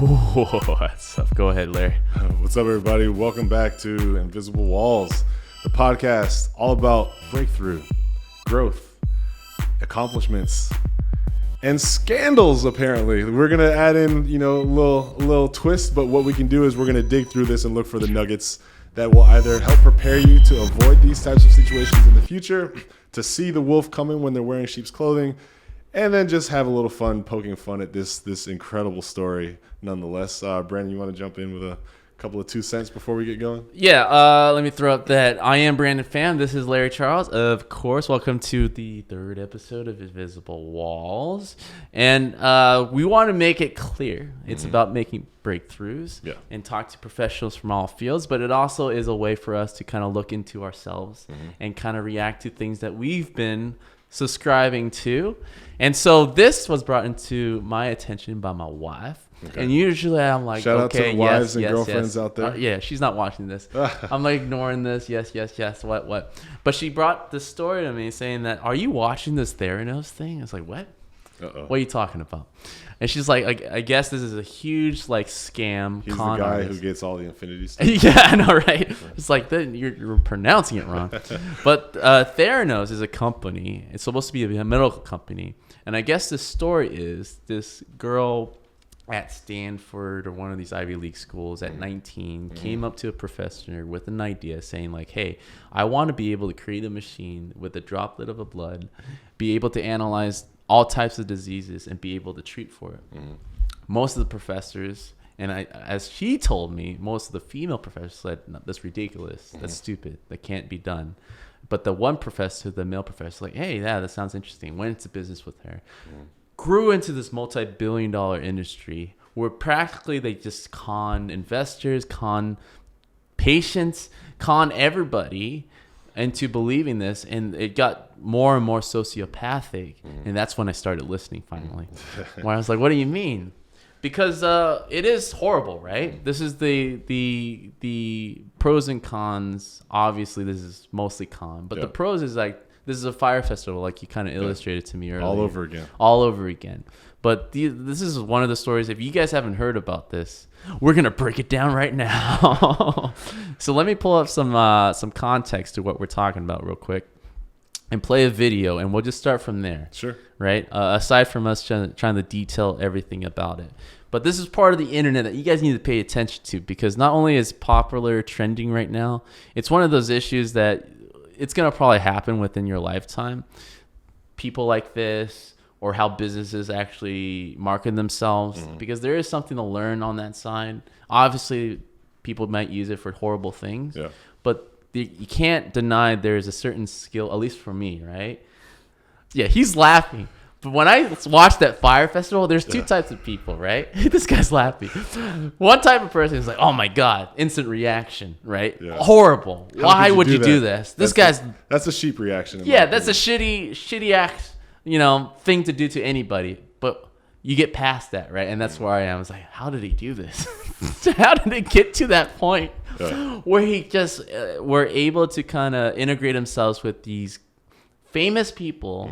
What's up? Go ahead, Larry. What's up, everybody? Welcome back to Invisible Walls, the podcast all about breakthrough, growth, accomplishments, and scandals. Apparently, we're gonna add in, a little twist. But what we can do is we're gonna dig through this and look for the nuggets that will either help prepare you to avoid these types of situations in the future, to see the wolf coming when they're wearing sheep's clothing, and then just have a little fun poking fun at this incredible story nonetheless. Brandon, you want to jump in with a couple of 2 cents before we get going? Yeah, let me throw up that I am Brandon Pham. This is Larry Charles. Of course, welcome to the third episode of Invisible Walls. And we want to make it clear. It's about making breakthroughs and talk to professionals from all fields, but it also is a way for us to kind of look into ourselves and kind of react to things that we've been subscribing to. And so this was brought into my attention by my wife. Okay. And usually I'm like, shout out okay, to the wives and girlfriends out there. Yeah, she's not watching this. I'm like ignoring this. Yes. What? But she brought this story to me saying that, are you watching this Theranos thing? I was like, what? Uh-oh. What are you talking about? And she's like, I guess this is a huge scam. He's the guy who gets all the infinity stuff. Yeah, I know, right? It's like you're pronouncing it wrong. But Theranos is a company. It's supposed to be a medical company. And I guess the story is this girl at Stanford or one of these Ivy League schools at 19 came up to a professor with an idea saying like, hey, I want to be able to create a machine with a droplet of a blood, be able to analyze all types of diseases and be able to treat for it. Most of the professors, and as she told me, most of the female professors said, no, that's ridiculous, that's stupid, that can't be done. But the one professor, the male professor, like, hey, yeah, that sounds interesting, went into business with her. Grew into this multi-billion-dollar industry where practically they just con investors, con patients, con everybody into believing this, and it got more and more sociopathic. And that's when I started listening finally. Where I was like, what do you mean? Because it is horrible, right? This is the pros and cons. Obviously, this is mostly con, but the pros is like, this is a fire festival, like you kind of illustrated to me earlier. All over again. But this is one of the stories. If you guys haven't heard about this, we're going to break it down right now. So let me pull up some context to what we're talking about real quick and play a video, and we'll just start from there. Sure. Right? Aside from us trying to detail everything about it. But this is part of the internet that you guys need to pay attention to, because not only is popular trending right now, it's one of those issues that it's going to probably happen within your lifetime. People like this, or how businesses actually market themselves, because there is something to learn on that side. Obviously, people might use it for horrible things, but you can't deny there's a certain skill, at least for me, right? Yeah, he's laughing. But when I watched that fire festival, there's two types of people, right? This guy's laughing. One type of person is like, oh my God, instant reaction, right? Yeah. Horrible. Why would you do this? That's a sheep reaction. Yeah, that's a shitty act, thing to do to anybody. But you get past that, right? And that's where I am. I was like, how did he do this? How did it get to that point where he just were able to kind of integrate themselves with these famous people,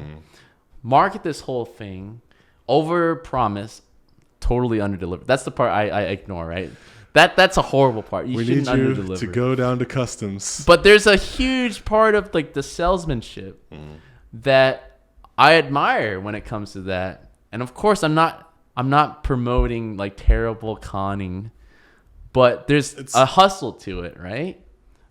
market this whole thing, over promise, totally under deliver. That's the part I ignore, right? That's a horrible part. We need you to go down to customs. But there's a huge part of the salesmanship that I admire when it comes to that. And of course, I'm not promoting terrible conning, but there's a hustle to it, right?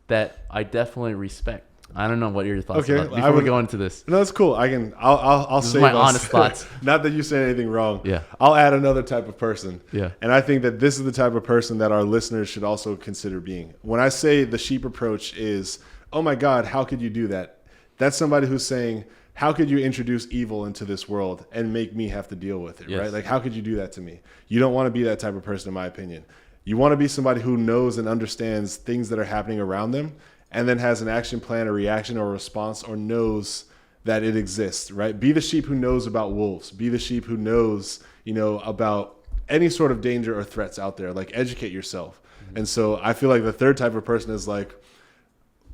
That I definitely respect. I don't know what your thoughts are before we go into this. No, it's cool. I'll say my honest thoughts. Not that you say anything wrong. Yeah. I'll add another type of person. Yeah. And I think that this is the type of person that our listeners should also consider being. When I say the sheep approach is, oh my God, how could you do that? That's somebody who's saying, how could you introduce evil into this world and make me have to deal with it, right? Like, how could you do that to me? You don't want to be that type of person, in my opinion. You want to be somebody who knows and understands things that are happening around them, and then has an action plan, a reaction, or a response, or knows that it exists, right? Be the sheep who knows about wolves. Be the sheep who knows, about any sort of danger or threats out there. Like, educate yourself. And so I feel like the third type of person is like,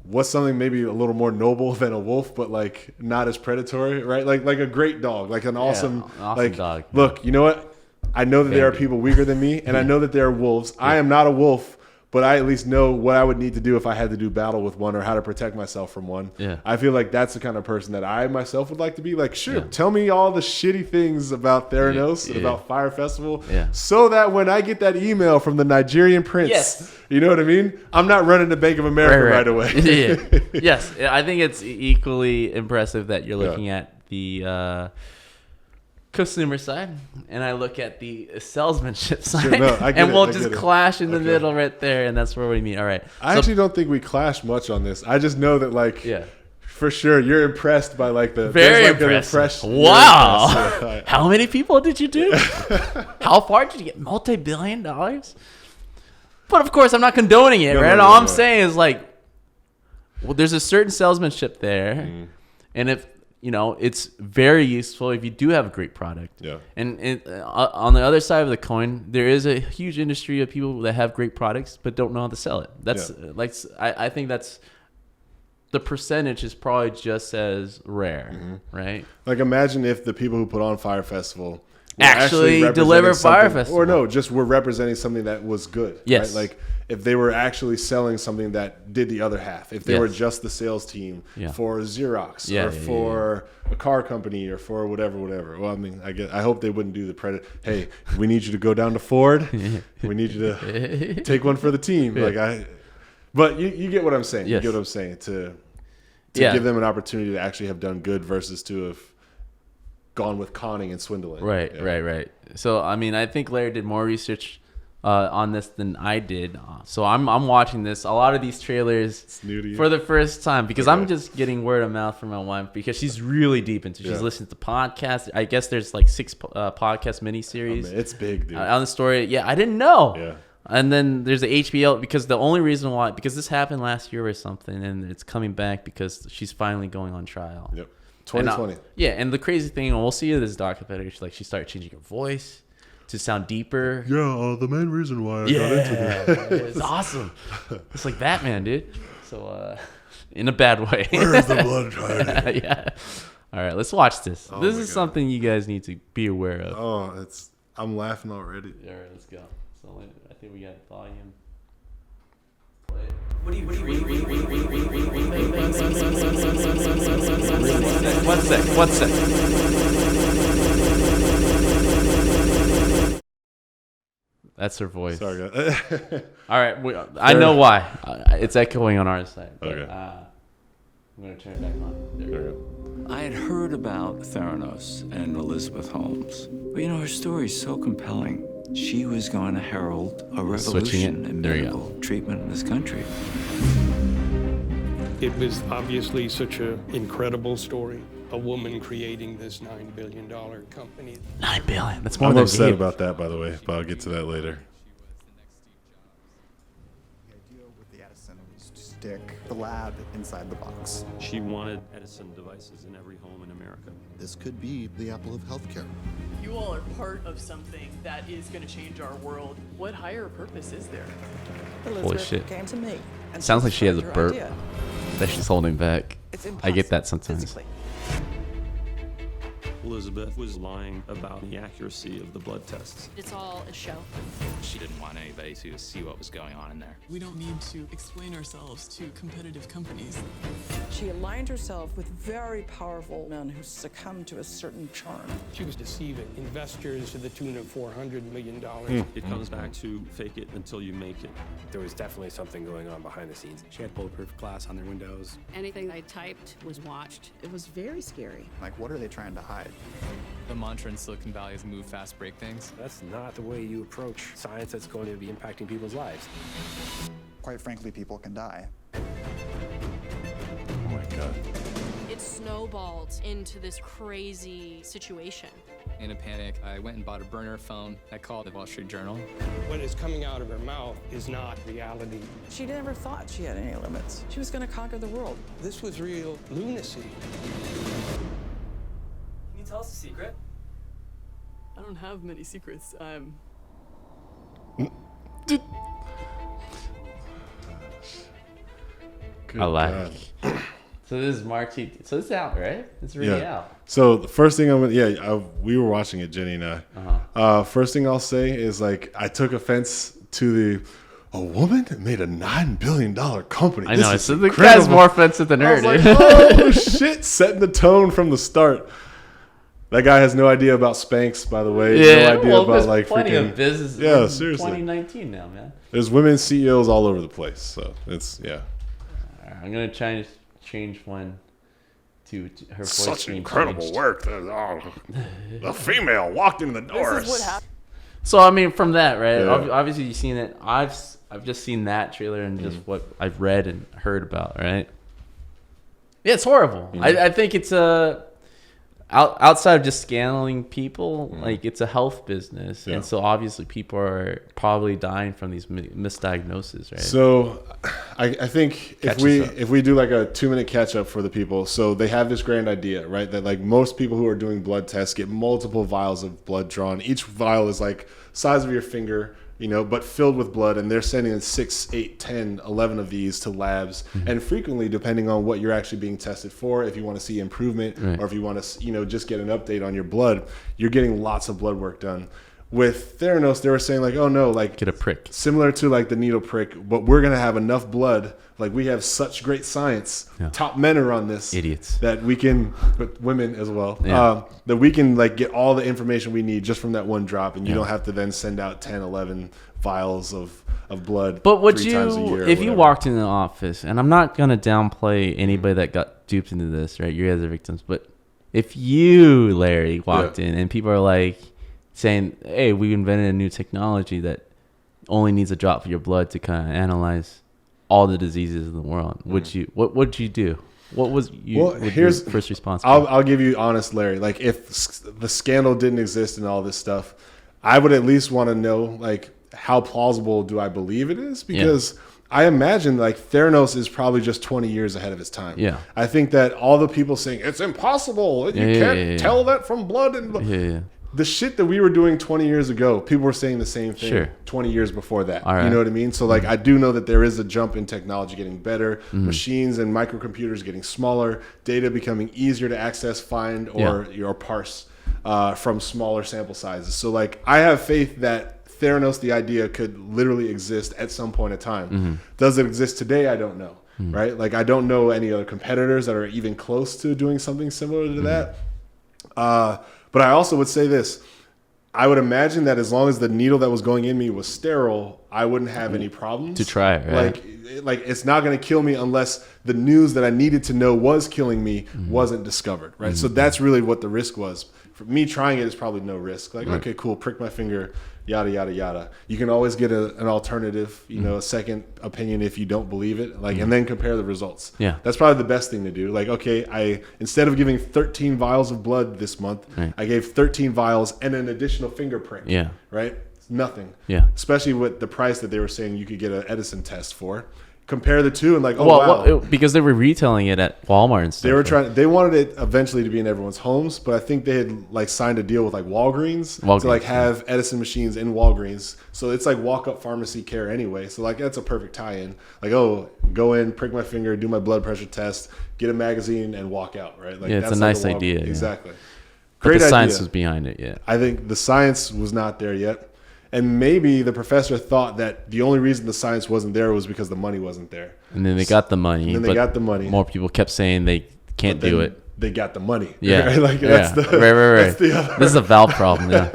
what's something maybe a little more noble than a wolf, but not as predatory, right? Like a great dog, like an awesome dog. Look, you know what? I know that there are people weaker than me, and I know that there are wolves. I am not a wolf, but I at least know what I would need to do if I had to do battle with one or how to protect myself from one. Yeah. I feel like that's the kind of person that I myself would like to be. Like, sure, tell me all the shitty things about Theranos and about Fire Festival so that when I get that email from the Nigerian prince, you know what I mean? I'm not running to Bank of America right away. Yes. I think it's equally impressive that you're looking at the consumer side, and I look at the salesmanship side, and we'll just clash in the middle right there, and that's where we meet. All right. I actually don't think we clash much on this. I just know that, like, for sure, you're impressed by, like, the very impressed. Wow. How many people did you do? How far did you get? $multi-billion? But of course, I'm not condoning it, right? All I'm saying is, like, well, there's a certain salesmanship there, and if you know, it's very useful if you do have a great product. Yeah. And on the other side of the coin, there is a huge industry of people that have great products but don't know how to sell it. That's like, I think that's the percentage is probably just as rare, right? Like, imagine if the people who put on Fire Festival actually deliver Fire Festival, or no, just were representing something that was good. Yes. Right? Like, if they were actually selling something that did the other half, if they were just the sales team for Xerox or for a car company or for whatever. Well, I mean, I hope they wouldn't do the predator. Hey, we need you to go down to Ford. We need you to take one for the team. But you get what I'm saying. You get what I'm saying. To give them an opportunity to actually have done good versus to have gone with conning and swindling. Right. So, I mean, I think Larry did more research on this than I did. So I'm watching this, a lot of these trailers for the first time because I'm just getting word of mouth from my wife because she's really deep into it. She's listening to podcasts. I guess there's like 6 podcast miniseries. It's big, dude. On the story. Yeah, I didn't know. Yeah. And then there's the HBO because the only reason why, because this happened last year or something, and it's coming back because she's finally going on trial. Yep. 2020. And the crazy thing, and we'll see in this documentary, she started changing her voice to sound deeper. Yeah, the main reason why I got into that. It's awesome. It's like Batman, dude. So, in a bad way. Where's the blood triangle? Yeah. All right, let's watch this. This is something you guys need to be aware of. I'm laughing already. All right, let's go. So I think we got volume. One sec. That's her voice. Sorry, all right, I know why. It's echoing on our side. But, I'm going to turn it back on. There we go. I had heard about Theranos and Elizabeth Holmes. But you know, her story is so compelling. She was going to herald a revolution in medical treatment in this country. It was obviously such an incredible story. A woman creating this $9 billion company. $9 billion. That's more I'm than upset about that, by the way, but I'll get to that later. The idea with the Edison was to stick the lab inside the box. She wanted Edison devices in every home in America. This could be the apple of healthcare. You all are part of something that is going to change our world. What higher purpose is there? Holy shit. Came to me and sounds like she has a burp idea. that she's holding back. I get that sometimes. Physically. Elizabeth was lying about the accuracy of the blood tests. It's all a show. She didn't want anybody to see what was going on in there. We don't need to explain ourselves to competitive companies. She aligned herself with very powerful men who succumbed to a certain charm. She was deceiving investors to the tune of $400 million. It comes back to fake it until you make it. There was definitely something going on behind the scenes. She had bulletproof glass on their windows. Anything I typed was watched. It was very scary. Like, what are they trying to hide? The mantra in Silicon Valley is move fast, break things. That's not the way you approach science that's going to be impacting people's lives. Quite frankly, people can die. Oh my God. It snowballed into this crazy situation. In a panic, I went and bought a burner phone. I called the Wall Street Journal. What is coming out of her mouth is not reality. She never thought she had any limits. She was going to conquer the world. This was real lunacy. Can you tell us a secret? I don't have many secrets. I like. So this is March 18th. So it's out, right? It's really out. So the first thing we were watching it, Jenny and I. First thing I'll say is like I took offense to a woman that made a $9 billion company. I know. So the guy's more offensive than her, dude. Like, oh shit! Setting the tone from the start. That guy has no idea about Spanx, by the way. Yeah, no idea about like plenty freaking of business. Yeah, seriously. 2019 now, man. There's women CEOs all over the place, so it's I'm gonna try to change one to her voice. Such incredible work. The female walked in the doors. This is what happened. So I mean, from that, right? Yeah. Obviously, you've seen it. I've just seen that trailer and just what I've read and heard about, right? Yeah, it's horrible. I think it's outside of just scaling people, like it's a health business, and so obviously people are probably dying from these misdiagnoses, right? So I think if we do like a 2-minute catch up for the people, so they have this grand idea, right? That like most people who are doing blood tests get multiple vials of blood drawn. Each vial is like size of your finger, but filled with blood, and they're sending in 6, 8, 10, 11 of these to labs. And frequently, depending on what you're actually being tested for, if you want to see improvement or if you want to, just get an update on your blood, you're getting lots of blood work done. With Theranos, they were saying like, oh no, like get a prick. Similar to like the needle prick, but we're going to have enough blood. Like we have such great science. Yeah. Top men are on this. Idiots. That we can, but women as well, that we can like get all the information we need just from that one drop. And you don't have to then send out 10, 11 vials of blood. But would 3 times a year if you walked in the office, and I'm not going to downplay anybody that got duped into this, right? You guys are victims. But if you, Larry, walked in and people are like, saying, hey, we invented a new technology that only needs a drop of your blood to kind of analyze all the diseases in the world. What would you do? What was your first response? I'll give you honest, Larry. Like if the scandal didn't exist and all this stuff, I would at least want to know like how plausible do I believe it is? Because I imagine like Theranos is probably just 20 years ahead of its time. Yeah. I think that all the people saying it's impossible, you can't tell that from blood and the shit that we were doing 20 years ago, people were saying the same thing 20 years before that. Right. You know what I mean? So like I do know that there is a jump in technology getting better, machines and microcomputers getting smaller, data becoming easier to access, find, or parse from smaller sample sizes. So like I have faith that Theranos, the idea, could literally exist at some point in time. Does it exist today? I don't know. Right? Like I don't know any other competitors that are even close to doing something similar to that. But I also would say this. I would imagine that as long as the needle that was going in me was sterile, I wouldn't have any problems. To try it, right? Like it's not going to kill me unless the news that I needed to know was killing me wasn't discovered, right? So that's really what the risk was. For me, trying it is probably no risk. Like, okay, cool, prick my finger, yada, yada, yada. You can always get an alternative, a second opinion if you don't believe it, like, and then compare the results. Yeah. That's probably the best thing to do. Like, okay, instead of giving 13 vials of blood this month, I gave 13 vials and an additional finger prick. Yeah. Right? Nothing. Yeah. Especially with the price that they were saying you could get an Edison test for. Compare the two and like, because they were retailing it at Walmart and stuff. They wanted it eventually to be in everyone's homes, but I think they had like signed a deal with like Walgreens to like have Edison machines in Walgreens. So it's like walk up pharmacy care anyway. So like that's a perfect tie-in. Like, go in, prick my finger, do my blood pressure test, get a magazine, and walk out. Right? Like it's a nice idea. Exactly. Great idea. The science was behind it yet. I think the science was not there yet. And maybe the professor thought that the only reason the science wasn't there was because the money wasn't there. And then they got the money. And then they got the money. More people kept saying they can't do it. They got the money. Yeah. Right? Like, right. That's this is a Valve problem. Yeah.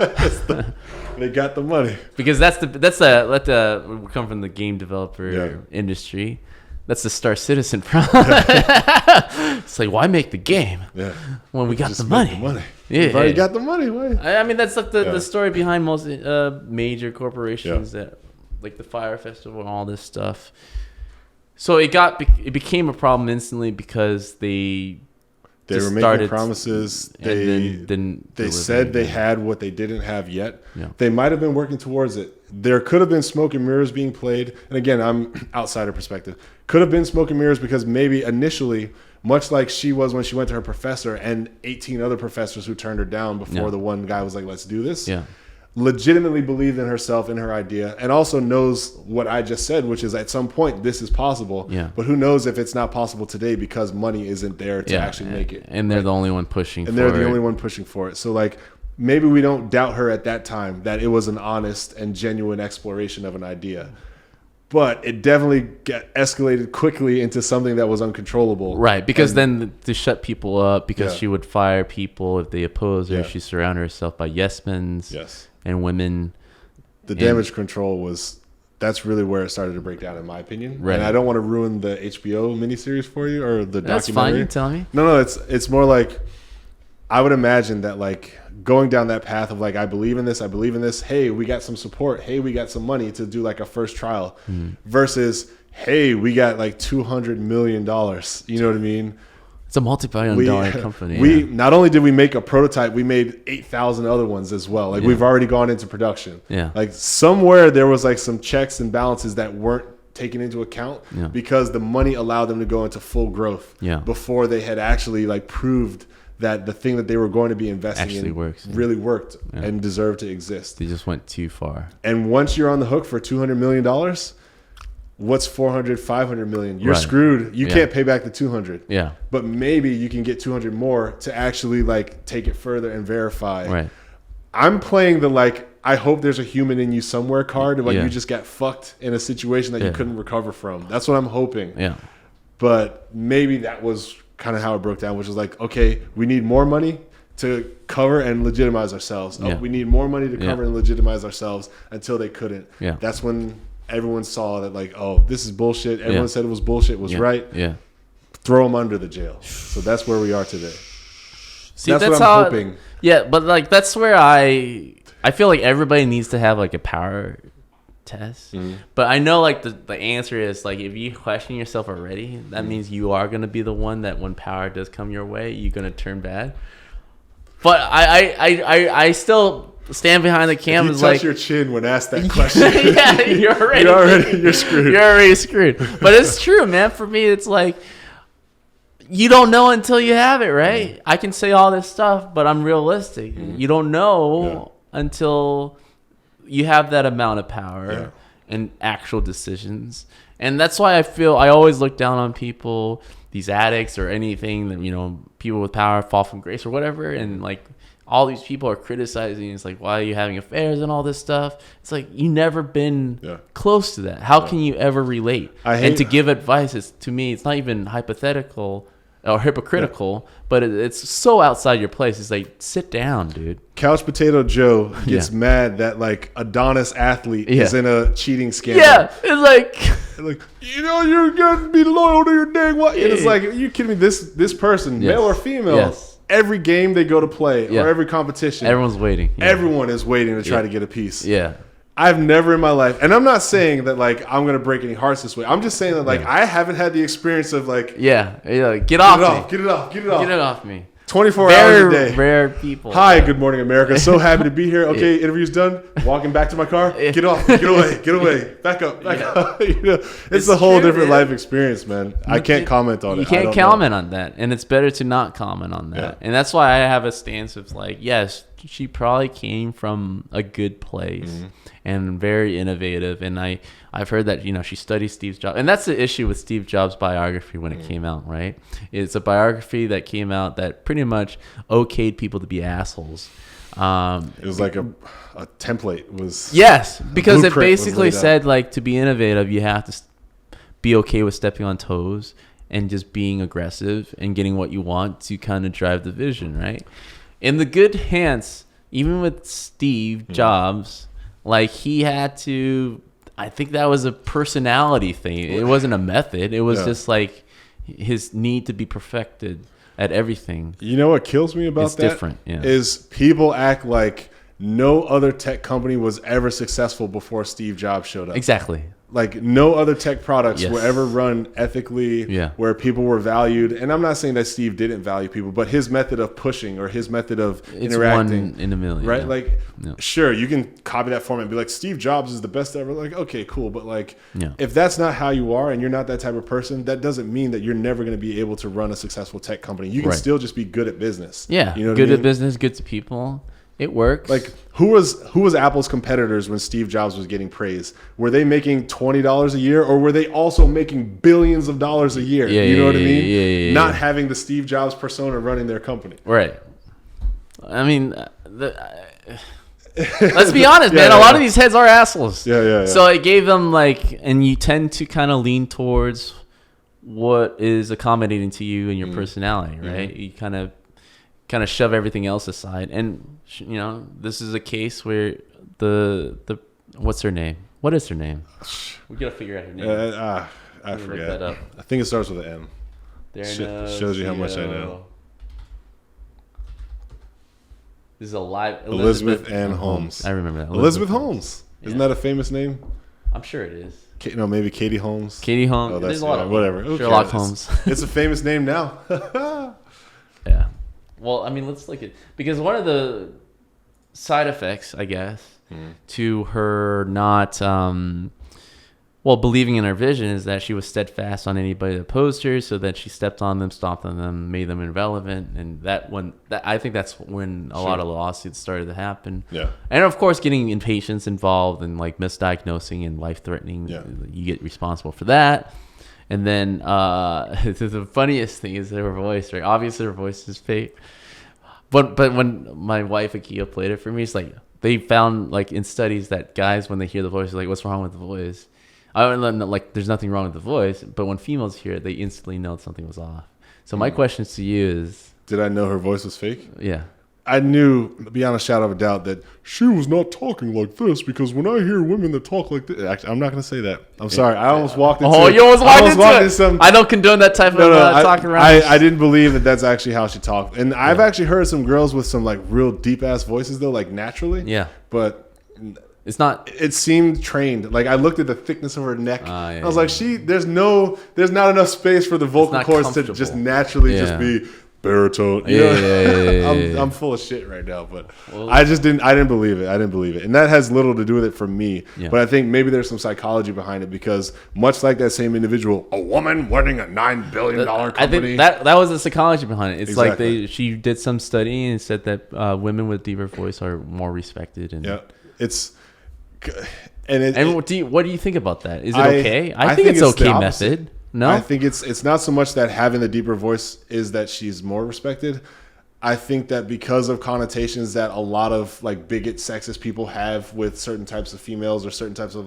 They got the money. Because we come from the game developer industry. That's the Star Citizen problem. It's like, why make the game when we got the money? Yeah, you've already got the money. Why? I mean, that's like the story behind most major corporations that, like the Fire Festival and all this stuff. So it became a problem instantly because they were making promises. They said they had what they didn't have yet. Yeah. They might have been working towards it. There could have been smoke and mirrors being played. And again, I'm outsider perspective. Could have been smoke and mirrors because maybe initially, much like she was when she went to her professor and 18 other professors who turned her down before the one guy was like, let's do this. Yeah. legitimately believed in herself, in her idea, and also knows what I just said, which is at some point this is possible. Yeah. But who knows if it's not possible today because money isn't there to actually make it. And they're the only one pushing for it. And they're the only one pushing for it. So like maybe we don't doubt her at that time that it was an honest and genuine exploration of an idea. But it definitely escalated quickly into something that was uncontrollable. Right, because then to shut people up, because she would fire people if they oppose her. She surrounded herself by yes-mens and women. The damage control that's really where it started to break down, in my opinion. Right. And I don't want to ruin the HBO miniseries for you or the documentary. That's fine, you tell me. No, it's more like, I would imagine that like going down that path of like, I believe in this. Hey, we got some support. Hey, we got some money to do like a first trial versus, hey, we got like $200 million. You know what I mean? It's a multi-billion-dollar company. We not only did we make a prototype, we made 8,000 other ones as well. Like we've already gone into production. Yeah. Like somewhere there was like some checks and balances that weren't taken into account because the money allowed them to go into full growth before they had actually like proved that the thing that they were going to be investing in really worked and deserved to exist. They just went too far. And once you're on the hook for $200 million, what's 400, 500 million? You're screwed. You can't pay back the 200. Yeah. But maybe you can get 200 more to actually like take it further and verify. Right. I'm playing the like, I hope there's a human in you somewhere card. Like you just got fucked in a situation that you couldn't recover from. That's what I'm hoping. Yeah. But maybe that was kind of how it broke down, which was like, okay, we need more money to cover and legitimize ourselves. Oh, we need more money to cover and legitimize ourselves until they couldn't. Yeah. That's when everyone saw that like, oh, this is bullshit. Everyone said it was bullshit, was right. Yeah. Throw them under the jail. So that's where we are today. See, that's what I'm hoping. Yeah, but like that's where I feel like everybody needs to have like a power test. But I know like the answer is like if you question yourself already, that means you are going to be the one that when power does come your way, you're going to turn bad. But I still stand behind the camera. If you touch your chin when asked that question. Yeah, you're screwed. You're already screwed. But it's true, man. For me, it's like you don't know until you have it, right? I can say all this stuff, but I'm realistic. You don't know until you have that amount of power and actual decisions. And that's why I always look down on people, these addicts or anything that, you know, people with power fall from grace or whatever. And like all these people are criticizing. It's like, why are you having affairs and all this stuff? It's like, you never been close to that. How can you ever relate? And to give advice is, to me, it's not even hypothetical or hypocritical, but it's so outside your place. It's like, sit down, dude. Couch Potato Joe gets mad that like Adonis athlete is in a cheating scandal. Yeah, it's like you know, you're gonna be loyal to your dang what? And it's like, are you kidding me? This person, male or female, every game they go to play or every competition, everyone's waiting. Everyone is waiting to try to get a piece. Yeah. I've never in my life, and I'm not saying that like I'm gonna break any hearts this way. I'm just saying that like I haven't had the experience of like get it off me. 24 hours a day. Rare people. Hi, good morning, America. So happy to be here. Okay, interview's done. Walking back to my car. Get off. Get away. Back up. You know, it's a whole different life experience, man. I can't comment on it. You can't comment on that, and it's better to not comment on that. And that's why I have a stance of like, yes, she probably came from a good place and very innovative. And I've heard that, you know, she studied Steve Jobs. And that's the issue with Steve Jobs' biography when it came out, right? It's a biography that came out that pretty much okayed people to be assholes. It was like a template. Yes, because it basically said like to be innovative, you have to be okay with stepping on toes and just being aggressive and getting what you want to kind of drive the vision, right? In the good hands, even with Steve Jobs, like he had to, I think that was a personality thing. It wasn't a method. It was just like his need to be perfected at everything. You know what kills me about that? Different, is people act like no other tech company was ever successful before Steve Jobs showed up. Exactly. Like no other tech products were ever run ethically, where people were valued. And I'm not saying that Steve didn't value people, but his method of pushing or his method of interacting, one in a million, right? Like, sure, you can copy that format and be like, Steve Jobs is the best ever. Like, okay, cool. But like, if that's not how you are and you're not that type of person, that doesn't mean that you're never going to be able to run a successful tech company. You can still just be good at business. Yeah. You know good at business, good to people. It works. Like who was Apple's competitors when Steve Jobs was getting praised? Were they making $20 a year, or were they also making billions of dollars a year? Yeah, you know what I mean? Yeah. Not having the Steve Jobs persona running their company. Right. I mean, let's be honest, man. A lot of these heads are assholes. Yeah. So it gave them and you tend to kind of lean towards what is accommodating to you and your personality, right? You kind of shove everything else aside, and this is a case where the what's her name? What is her name? We gotta figure out her name. I forget. Look that up. I think it starts with an M. Theranos, shows you how much I know. This is a live Elizabeth Ann Holmes. I remember that. Elizabeth Holmes. Isn't that a famous name? I'm sure it is. Maybe Katie Holmes. Katie Holmes. Oh, There's a lot of whatever. Sherlock Holmes. It's a famous name now. Yeah. Well, I mean, let's look at, because one of the side effects, I guess, to her not believing in her vision is that she was steadfast on anybody that opposed her, so that she stepped on them, stomped on them, made them irrelevant, and I think that's when a lot of lawsuits started to happen. Yeah. And of course, getting impatience involved and misdiagnosing and life-threatening, you get responsible for that. And then the funniest thing is her voice, right? Obviously, her voice is fake. But when my wife Akia played it for me, it's like they found in studies that guys, when they hear the voice, are like, "What's wrong with the voice?" There's nothing wrong with the voice, but when females hear it, they instantly know something was off. So my question to you is, did I know her voice was fake? Yeah. I knew beyond a shadow of a doubt that she was not talking like this, because when I hear women that talk like this, actually, I'm not going to say that. I'm sorry. I almost walked into you almost walked into some. I don't condone that type of talking around. I didn't believe that that's actually how she talked. And I've actually heard some girls with some real deep ass voices though, naturally. Yeah. But it's not. It seemed trained. I looked at the thickness of her neck. I was like, there's not enough space for the vocal cords to just naturally just be baritone. I'm full of shit right now, but I didn't believe it. And that has little to do with it for me. Yeah. But I think maybe there's some psychology behind it, because much like that same individual, a woman running a $9 billion company. I think that was the psychology behind it. It's exactly. She did some study and said that women with deeper voice are more respected. And what do you think about that? Is it okay? I think it's okay method. No, I think it's not so much that having the deeper voice is that she's more respected. I think that because of connotations that a lot of bigot, sexist people have with certain types of females, or certain types of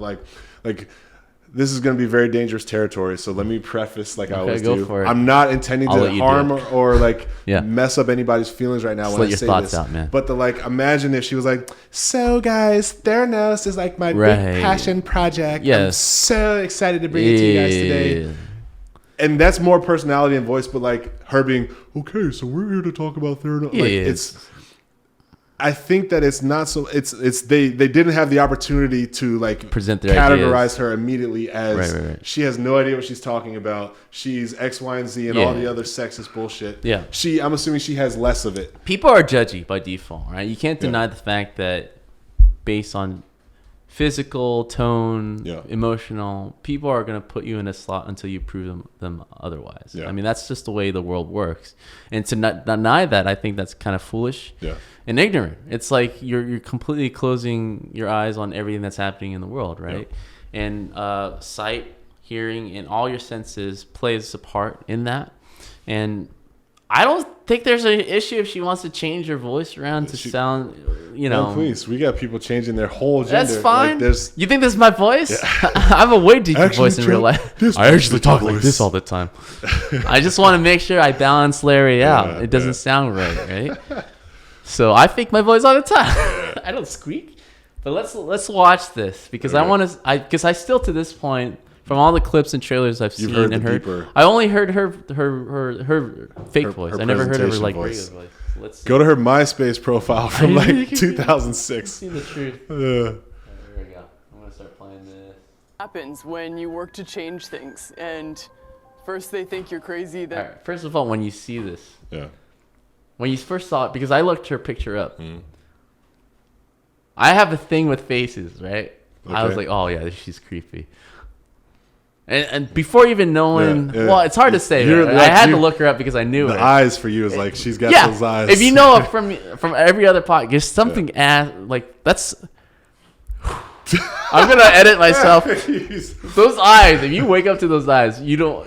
this is going to be very dangerous territory. So let me preface I always do. For it. I'm not intending to harm or mess up anybody's feelings right now. Just when let I say your thoughts this. out, man. But imagine if she was like, "So guys, Theranos is my big passion project. Yes. I'm so excited to bring it to you guys today." And that's more personality and voice, but her being, okay, so we're here to talk about Theranos. I think that it's not so. It's they didn't have the opportunity to present their categorize ideas. Her immediately as right. She has no idea what she's talking about. She's X, Y, and Z and all the other sexist bullshit. Yeah. I'm assuming she has less of it. People are judgy by default, right? You can't deny the fact that based on physical, tone, emotional, people are going to put you in a slot until you prove them otherwise. I mean, that's just the way the world works. And to not deny that, I think that's kind of foolish and ignorant. It's you're completely closing your eyes on everything that's happening in the world, right? And sight, hearing, and all your senses plays a part in that. And I don't think there's an issue if she wants to change her voice around to sound, No, please. We got people changing their whole gender. That's fine. You think this is my voice? Yeah. I have a way deeper voice in real life. I actually talk like this all the time. I just want to make sure I balance Larry out. It doesn't sound right? So I fake my voice all the time. I don't squeak. But let's watch this, because I still, to this point, from all the clips and trailers I've seen and heard, I only heard her fake voice. I never heard her regular voice. Let's go to her MySpace profile from 2006. See the truth. Here we go. I'm gonna start playing this. Happens when you work to change things, and first they think you're crazy. Then right, first of all, when you see this, when you first saw it, because I looked her picture up. I have a thing with faces, right? Okay. I was like, oh yeah, she's creepy. And before even knowing, well, it's hard to say. I had to look her up because I knew the her. eyes for you is like she's got those eyes. If you know it from every other podcast, there's something like that's. I'm gonna edit myself. Those eyes. If you wake up to those eyes, you don't.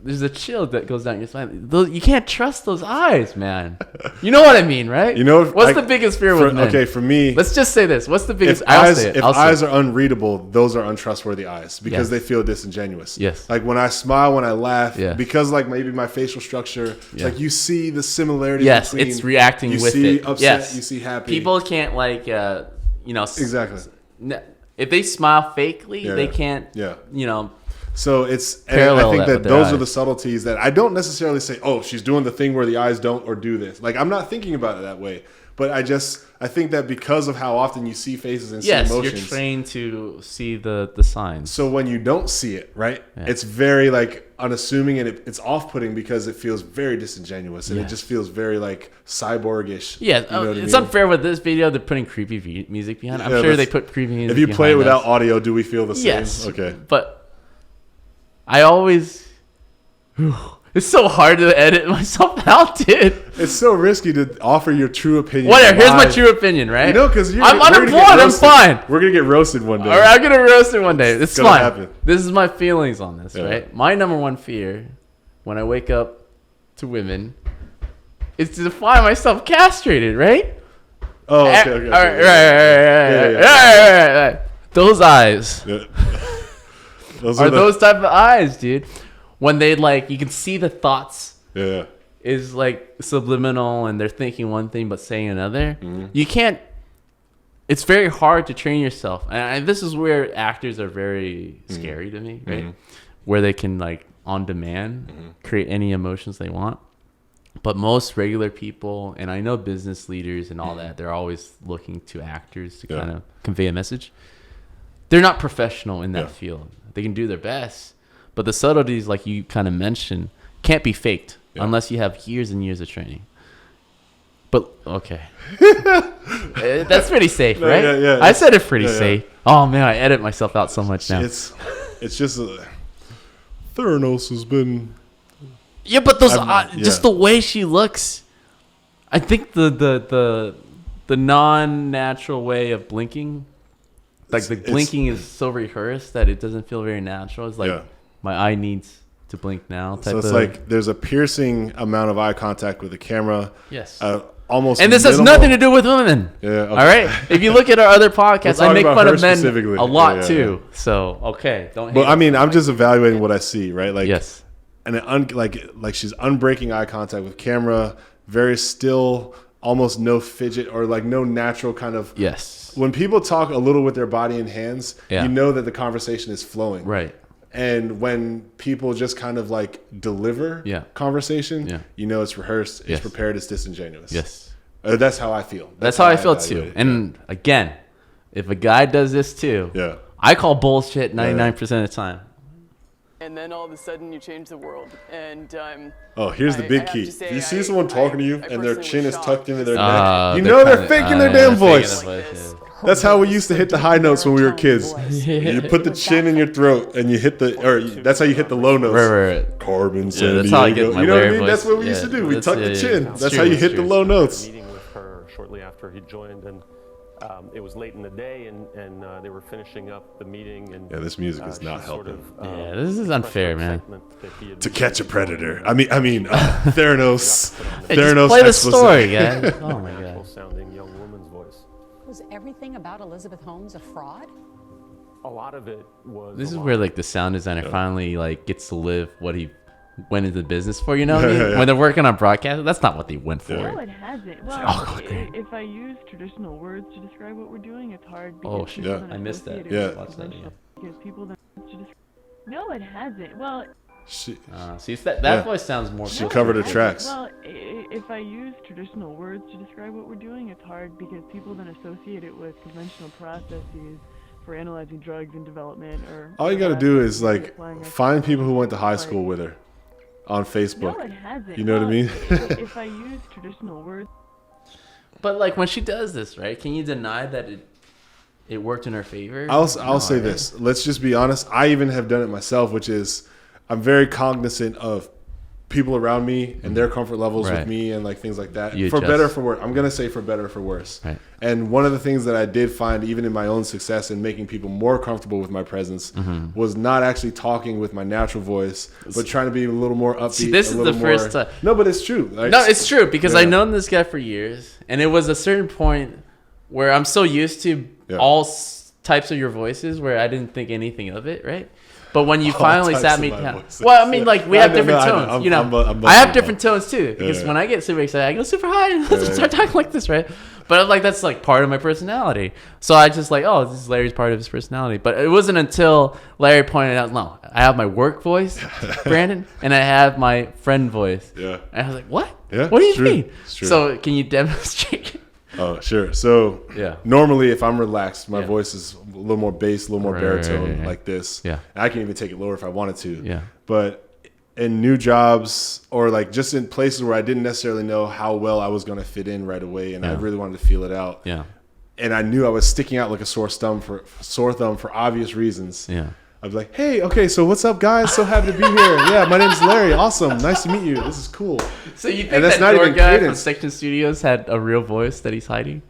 There's a chill that goes down your spine. You can't trust those eyes, man. You know what I mean, right? What's the biggest fear with men? Okay, for me, let's just say this. What's the biggest? If eyes are unreadable, those are untrustworthy eyes because they feel disingenuous. Yes. Like when I smile, when I laugh, because like maybe my facial structure, like you see the similarity. Yes, between, it's reacting with it. You see upset. You see happy. People can't exactly. If they smile fakely, they can't. Yeah. I So think that those are the subtleties that I don't necessarily say, oh, she's doing the thing where the eyes don't or do this. Like, I'm not thinking about it that way. But I think that because of how often you see faces and see emotions. You're trained to see the signs. So when you don't see it, right, it's very like unassuming and it's off-putting because it feels very disingenuous and it just feels very like cyborgish. Yeah, it's unfair with this video. They're putting creepy music behind it. I'm sure they put creepy music behind it. If you play it without audio, do we feel the same? Yes. Okay. But I always... It's so hard to edit myself out, dude. It's so risky to offer your true opinion. Whatever. Here's my true opinion, right? Because I'm unemployed. I'm fine. We're gonna get roasted one day. All right, I'm gonna roasted one day. It's fine. Happen. This is my feelings on this, right? My number one fear when I wake up to women is to find myself castrated, right? Oh, okay. Right. Those eyes. Yeah. Those type of eyes, dude. When they you can see the thoughts. Yeah. Is like subliminal, and they're thinking one thing but saying another. Mm-hmm. You can't. It's very hard to train yourself, and this is where actors are very scary to me, right? Where they can on demand create any emotions they want. But most regular people, and I know business leaders and all that, they're always looking to actors to kind of convey a message. They're not professional in that field. They can do their best, but the subtleties, like you kind of mentioned, can't be faked unless you have years and years of training. But okay, that's pretty safe, right? Yeah. I said it pretty safe. Oh man, I edit myself out so much now. It's just Theranos has been. Yeah, but those just the way she looks. I think the non-natural way of blinking. The blinking is so rehearsed that it doesn't feel very natural. It's like my eye needs to blink now. So it's like there's a piercing amount of eye contact with the camera. Yes. Almost. And this has nothing to do with women. Yeah. Okay. All right. If you look at our other podcasts, I make fun of men a lot too. Yeah. So okay, don't. But I mean, I'm just evaluating what I see, right? Like yes. And like she's unbreaking eye contact with camera, very still, almost no fidget or no natural kind of. Yes. When people talk a little with their body and hands, you know that the conversation is flowing. Right. And when people just kind of deliver conversation, you know it's rehearsed, it's prepared, it's disingenuous. Yes. That's how I feel. That's how I feel too. And again, if a guy does this too, I call bullshit 99% of the time. And then all of a sudden you change the world. And here's the big key. If you see someone talking to you and their chin is tucked into their neck, you know they're faking their damn voice. That's how we used to hit the high notes when we were kids. You put the chin in your throat and you hit that's how you hit the low notes. Right. Carbon, San Diego. That's how I get my you know what I mean? voice. That's what we used to do. We tuck the chin. That's how you hit the low notes. Meeting with her shortly after he joined, and it was late in the day, and they were finishing up the meeting. And this music is not helping. This is unfair, man. To catch a predator. I mean, Theranos. Theranos. Play the story, guys. Oh my god. Sounding young woman's voice. Was everything about Elizabeth Holmes a fraud? A lot of it was. This is where the sound designer finally gets to live what he went into business for. You know, when they're working on broadcast, that's not what they went for. No, it hasn't. Well, if I use traditional words to describe what we're doing, it's hard. Because I missed that. Because people don't. No, it hasn't. Well. See, that voice sounds more. She covered her tracks. Well, if I use traditional words to describe what we're doing, it's hard because people then associate it with conventional processes for analyzing drugs in development. Or all you got to do is find people who went to high school with her on Facebook. No, it hasn't. You know what I mean? If I use traditional words. But when she does this, right? Can you deny that it worked in her favor? I'll say this. Let's just be honest. I even have done it myself, which is I'm very cognizant of people around me and their comfort levels with me and like things like that. For better or for worse. I'm going to say for better or for worse. Right. And one of the things that I did find even in my own success in making people more comfortable with my presence was not actually talking with my natural voice, but trying to be a little more upbeat. See, this is the first time. No, but it's true. Like, no, it's true because I've known this guy for years, and it was a certain point where I'm so used to all types of your voices where I didn't think anything of it, right? But when you finally sat me down, well, I mean, like we have different tones, you know. I have different tones too because when I get super excited, I go super high and start talking like this, right? But I'm like, that's like part of my personality. So I just like, oh, this is Larry's part of his personality. But it wasn't until Larry pointed out, no, I have my work voice, Brandon, and I have my friend voice. Yeah. And I was like, what? Yeah. What do you mean? So can you demonstrate? Oh, sure. So normally if I'm relaxed, my voice is a little more bass, a little more baritone like this. Yeah. And I can even take it lower if I wanted to. Yeah. But in new jobs or like just in places where I didn't necessarily know how well I was going to fit in right away and I really wanted to feel it out. Yeah. And I knew I was sticking out like a sore thumb for obvious reasons. Yeah. I'd be like, hey, okay, so what's up, guys? So happy to be here. Yeah, my name's Larry. Awesome. Nice to meet you. This is cool. So you think that door guy from Section Studios had a real voice that he's hiding?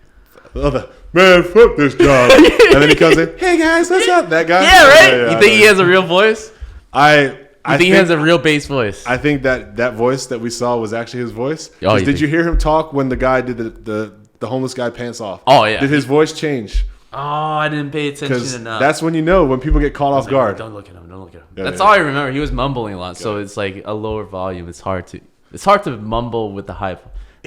Man, fuck this job. And then he comes in, hey, guys, what's up? That guy? Yeah, right? Yeah, you think he has a real voice? I think he has a real bass voice. I think that voice that we saw was actually his voice. Oh, did you hear him talk when the guy did the homeless guy pants off? Oh, yeah. Did his voice change? Oh, I didn't pay attention enough. That's when you know when people get caught off guard. Don't look at him. Don't look at him. That's all I remember. He was mumbling a lot, so it's like a lower volume. It's hard to mumble with the high.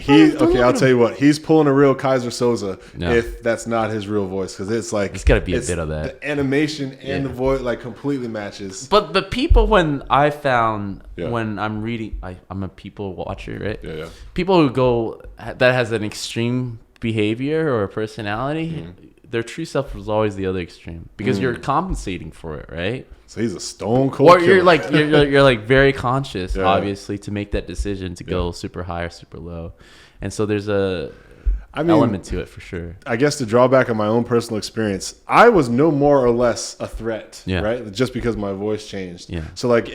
I'll tell you what. He's pulling a real Kaiser Soze if that's not his real voice, because it's like it's got to be a bit of that. The animation and the voice like completely matches. But the people when I'm reading, I'm a people watcher, right? Yeah, yeah. People who go that has an extreme behavior or a personality. Their true self was always the other extreme because you're compensating for it, right? So he's a stone cold or you're like you're like very conscious, obviously, to make that decision to go super high or super low, and so there's element to it for sure. I guess the drawback of my own personal experience, I was no more or less a threat, right? Just because my voice changed. Yeah. So like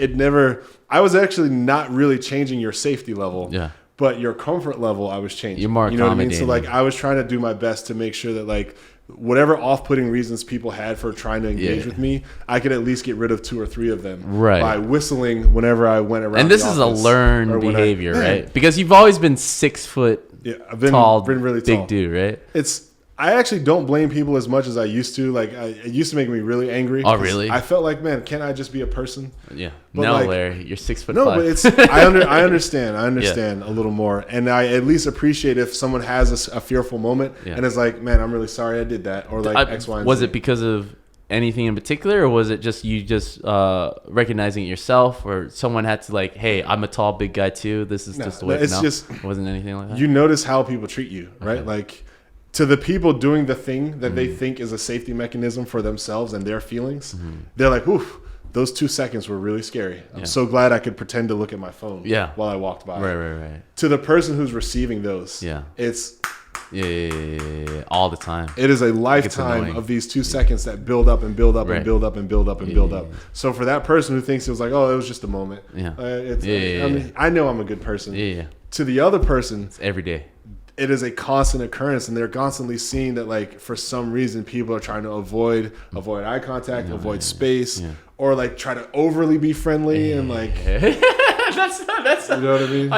I was actually not really changing your safety level. Yeah. But your comfort level, I was changing. You're more you know what I mean? So like I was trying to do my best to make sure that like whatever off-putting reasons people had for trying to engage with me, I could at least get rid of 2 or 3 of them by whistling whenever I went around. And this is a learned behavior, right? Because you've always been 6 foot tall, been really tall, big dude, right? I actually don't blame people as much as I used to. Like, it used to make me really angry. Oh, really? I felt like, man, can't I just be a person? Yeah. But no, like, Larry, you're 6'5". No, but I understand. I understand a little more, and I at least appreciate if someone has a fearful moment and is like, man, I'm really sorry I did that, or like X, Y, and Z. Was it because of anything in particular, or was it just you recognizing it yourself, or someone had to like, hey, I'm a tall, big guy too. This is just the way. It wasn't anything like that. You notice how people treat you, right? Okay. Like. To the people doing the thing that they think is a safety mechanism for themselves and their feelings, they're like, oof, those 2 seconds were really scary. I'm so glad I could pretend to look at my phone while I walked by. Right. To the person who's receiving those, it's... Yeah, all the time. It is a lifetime of these 2 seconds that build up and build up and build up and build up and build up. So for that person who thinks it was like, oh, it was just a moment. I mean, I know I'm a good person. Yeah. To the other person... It's every day. It is a constant occurrence, and they're constantly seeing that, like, for some reason, people are trying to avoid eye contact, avoid space, or like try to overly be friendly and like. that's you know what I mean?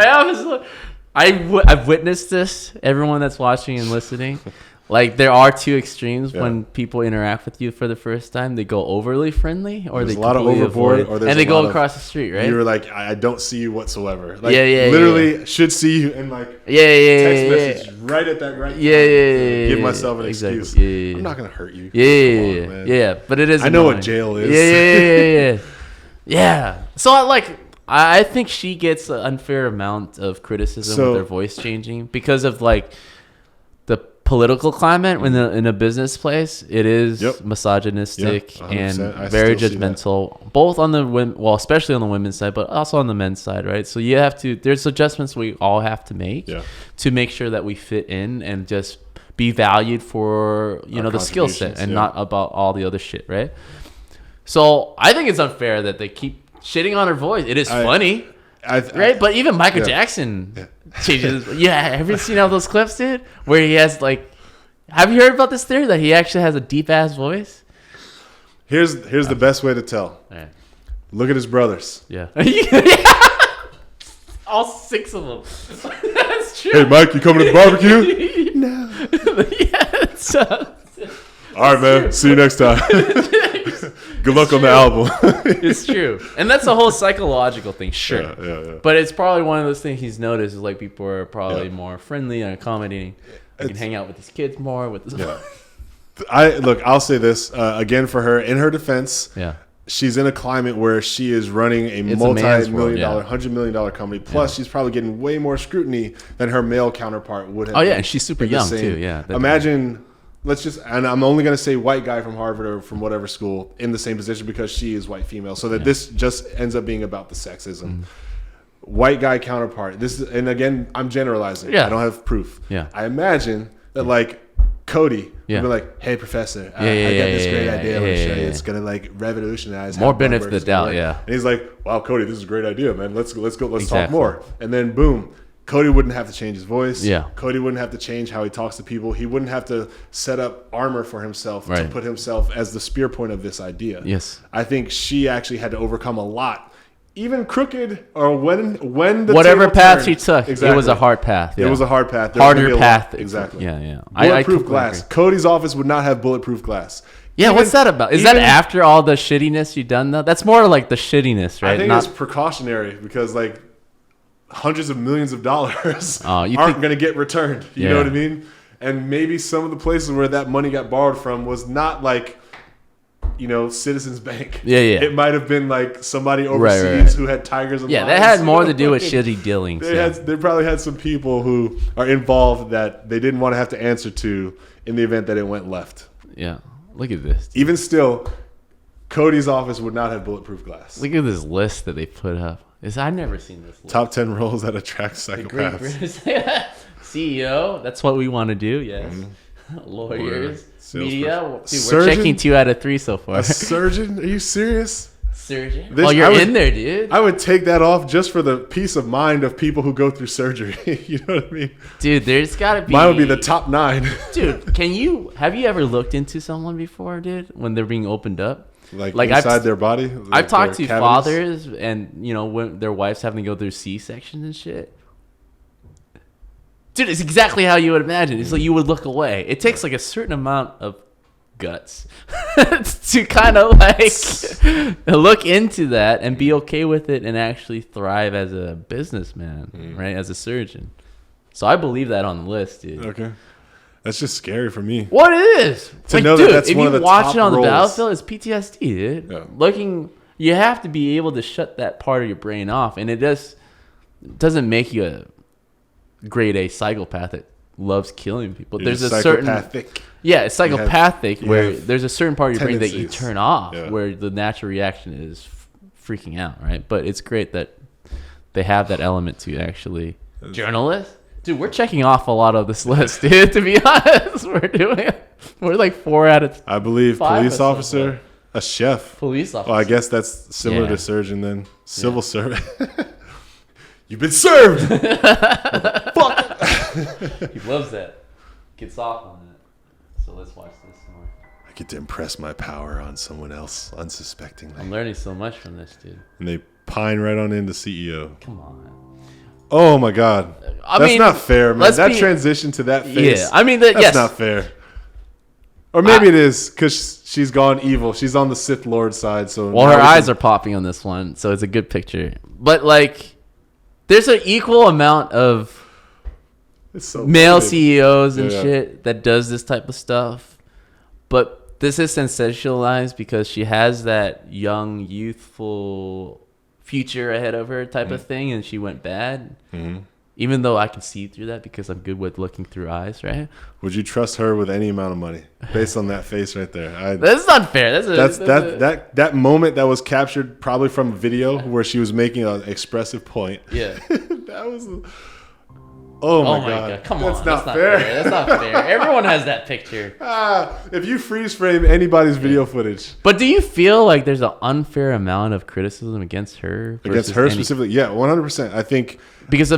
I've witnessed this. Everyone that's watching and listening. Like, there are 2 extremes when people interact with you for the first time. They go overly friendly, or there's they a lot of overboard, avoid, and they go across the street, right? You're like, I don't see you whatsoever. Like, literally should see you and like text message right at that right time. Give myself an excuse. I'm not gonna hurt you. Yeah. But it is. I know what jail is. Yeah. So I think she gets an unfair amount of criticism with her voice changing because of like the political climate in a business place. It is misogynistic and very judgmental, both on the especially on the women's side, but also on the men's side, right? So there's adjustments we all have to make to make sure that we fit in and just be valued for the skill set and yeah. not about all the other shit, right? So I think it's unfair that they keep shitting on her voice. It is funny, right? But even Michael Jackson changes. Yeah, have you seen all those clips, dude? Where he has like, have you heard about this theory that he actually has a deep ass voice? Here's the best way to tell. Right. Look at his brothers. Yeah. All 6 of them. That's true. Hey, Mike, you coming to the barbecue? No. All right, man. See you next time. Good luck on the album. It's true. And that's a whole psychological thing, sure. Yeah. But it's probably one of those things he's noticed is like people are probably more friendly and accommodating. He can hang out with his kids more. I'll say this again for her. In her defense, she's in a climate where she is running a multi-million dollar, $100 million company. Plus, she's probably getting way more scrutiny than her male counterpart would have. Oh, yeah, and she's super young, too. Yeah. Imagine, and I'm only going to say white guy from Harvard or from whatever school in the same position because she is white female. So that this just ends up being about the sexism. White guy counterpart. And again, I'm generalizing. I don't have proof. I imagine that like Cody would be like, "Hey, professor, I got this great idea. Let me show you. It's gonna like revolutionize more benefit of the doubt." Yeah, and he's like, "Wow, Cody, this is a great idea, man. Let's go. Let's talk more." And then boom, Cody wouldn't have to change his voice. Yeah, Cody wouldn't have to change how he talks to people. He wouldn't have to set up armor for himself to put himself as the spear point of this idea. Yes, I think she actually had to overcome a lot. Even crooked or when the whatever path turned, she took, it was a hard path. It was a hard path. Harder path. Exactly. Yeah. Bulletproof glass. Cody's office would not have bulletproof glass. Yeah, what's that about? Is that after all the shittiness you've done though? That's more like the shittiness, right? I think it's precautionary because like hundreds of millions of dollars aren't going to get returned. You know what I mean? And maybe some of the places where that money got borrowed from was not like, Citizens Bank. Yeah. It might have been like somebody overseas who had tigers and lions. That had more to do with shitty dealings. They probably had some people who are involved that they didn't want to have to answer to in the event that it went left. Yeah. Look at this. Even still, Cody's office would not have bulletproof glass. Look at this list that they put up. I've never seen this list. Top 10 roles that attract psychopaths. CEO, that's what we want to do, yes. Lawyers. Media, dude, surgeon? We're checking 2 out of 3 so far. A surgeon? Are you serious? Surgeon? You're in there, dude. I would take that off just for the peace of mind of people who go through surgery. You know what I mean? Dude, there's gotta be. Mine would be the top 9. Dude, have you ever looked into someone before, dude? When they're being opened up, like inside their body. I've talked to fathers, and when their wives having to go through C-sections and shit. Dude, it's exactly how you would imagine. It's like you would look away. It takes like a certain amount of guts to kind of like look into that and be okay with it and actually thrive as a businessman, right? As a surgeon. So I believe that on the list, dude. Okay. That's just scary for me. What it is? To know that that's one of the top roles. If you watch it on the battlefield, it's PTSD, dude. Yeah. You have to be able to shut that part of your brain off, and it doesn't make you a grade A psychopath that loves killing people. There's a psychopathic. It's psychopathic where there's a certain part of your brain that you turn off, where the natural reaction is freaking out, right? But it's great that they have that element to actually. Journalists? Dude, we're checking off a lot of this list, dude. To be honest, we're like 4 out of. I believe police officer, a chef, police officer. Well, I guess that's similar to surgeon then. Civil servant. You've been served. Fuck. He loves that. Gets off on that. So let's watch this more. I get to impress my power on someone else unsuspectingly. I'm learning so much from this, dude. And they pine right on into CEO. Come on. Oh my God. That's not fair, man. That transition to that face. Yeah, I mean, that's not fair. Or maybe it is because she's gone evil. She's on the Sith Lord side. So her eyes are popping on this one, so it's a good picture. But like, there's an equal amount of male CEOs and shit that does this type of stuff. But this is sensationalized because she has that young, youthful future ahead of her type of thing, and she went bad. Even though I can see through that because I'm good with looking through eyes, right? Would you trust her with any amount of money based on that face right there? That's not fair. That moment that was captured probably from a video where she was making an expressive point. Yeah, that was. Oh my God. Come That's on. not fair. That's not fair. Everyone has that picture. If you freeze frame anybody's video footage. But do you feel like there's an unfair amount of criticism against her? Against her specifically? Yeah, 100%. I think. Because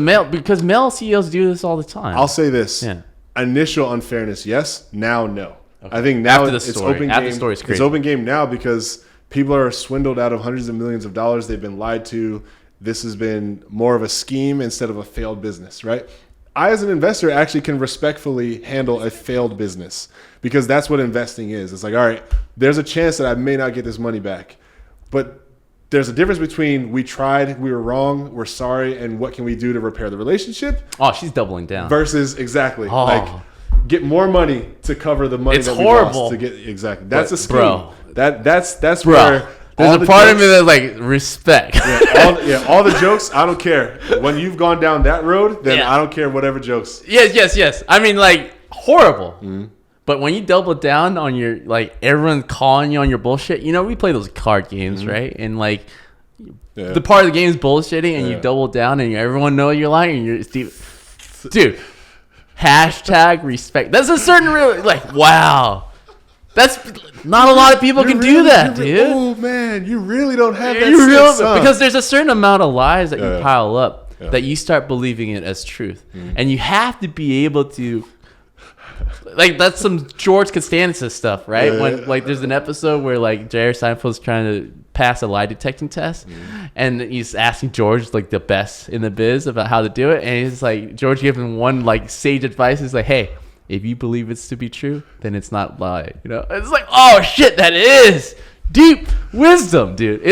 male CEOs do this all the time. I'll say this. Yeah. Initial unfairness, yes. Now, no. Okay. I think now it's open game. After the story's crazy. It's open game now because people are swindled out of hundreds of millions of dollars. They've been lied to. This has been more of a scheme instead of a failed business, right? I, as an investor, actually can respectfully handle a failed business because that's what investing is. It's like, all right, there's a chance that I may not get this money back. But there's a difference between we tried, we were wrong, we're sorry, and what can we do to repair the relationship? Oh, she's doubling down. Versus, exactly, like get more money to cover the money that we lost to get. Exactly. That's a scheme. Bro. That's where... There's a part of me that's like respect. All the jokes, I don't care. When you've gone down that road, then I don't care whatever jokes. Yes. I mean, like, horrible. Mm-hmm. But when you double down on your, like, everyone calling you on your bullshit, you know, we play those card games, right? And, like, the part of the game is bullshitting, and you double down, and everyone know you're lying, and you're... Dude, hashtag respect. That's a certain real... Like, wow. That's not a lot of people can do that, dude. Oh man, you really don't have that. Because there's a certain amount of lies that you pile up that you start believing it as truth, and you have to be able to. Like that's some George Costanza stuff, right? When like there's an episode where like Jerry Seinfeld's trying to pass a lie detecting test, and he's asking George like the best in the biz about how to do it, and he's like George giving one like sage advice. He's like, hey. If you believe it's to be true, then it's not lie. You know, it's like, oh shit, that is deep wisdom, dude.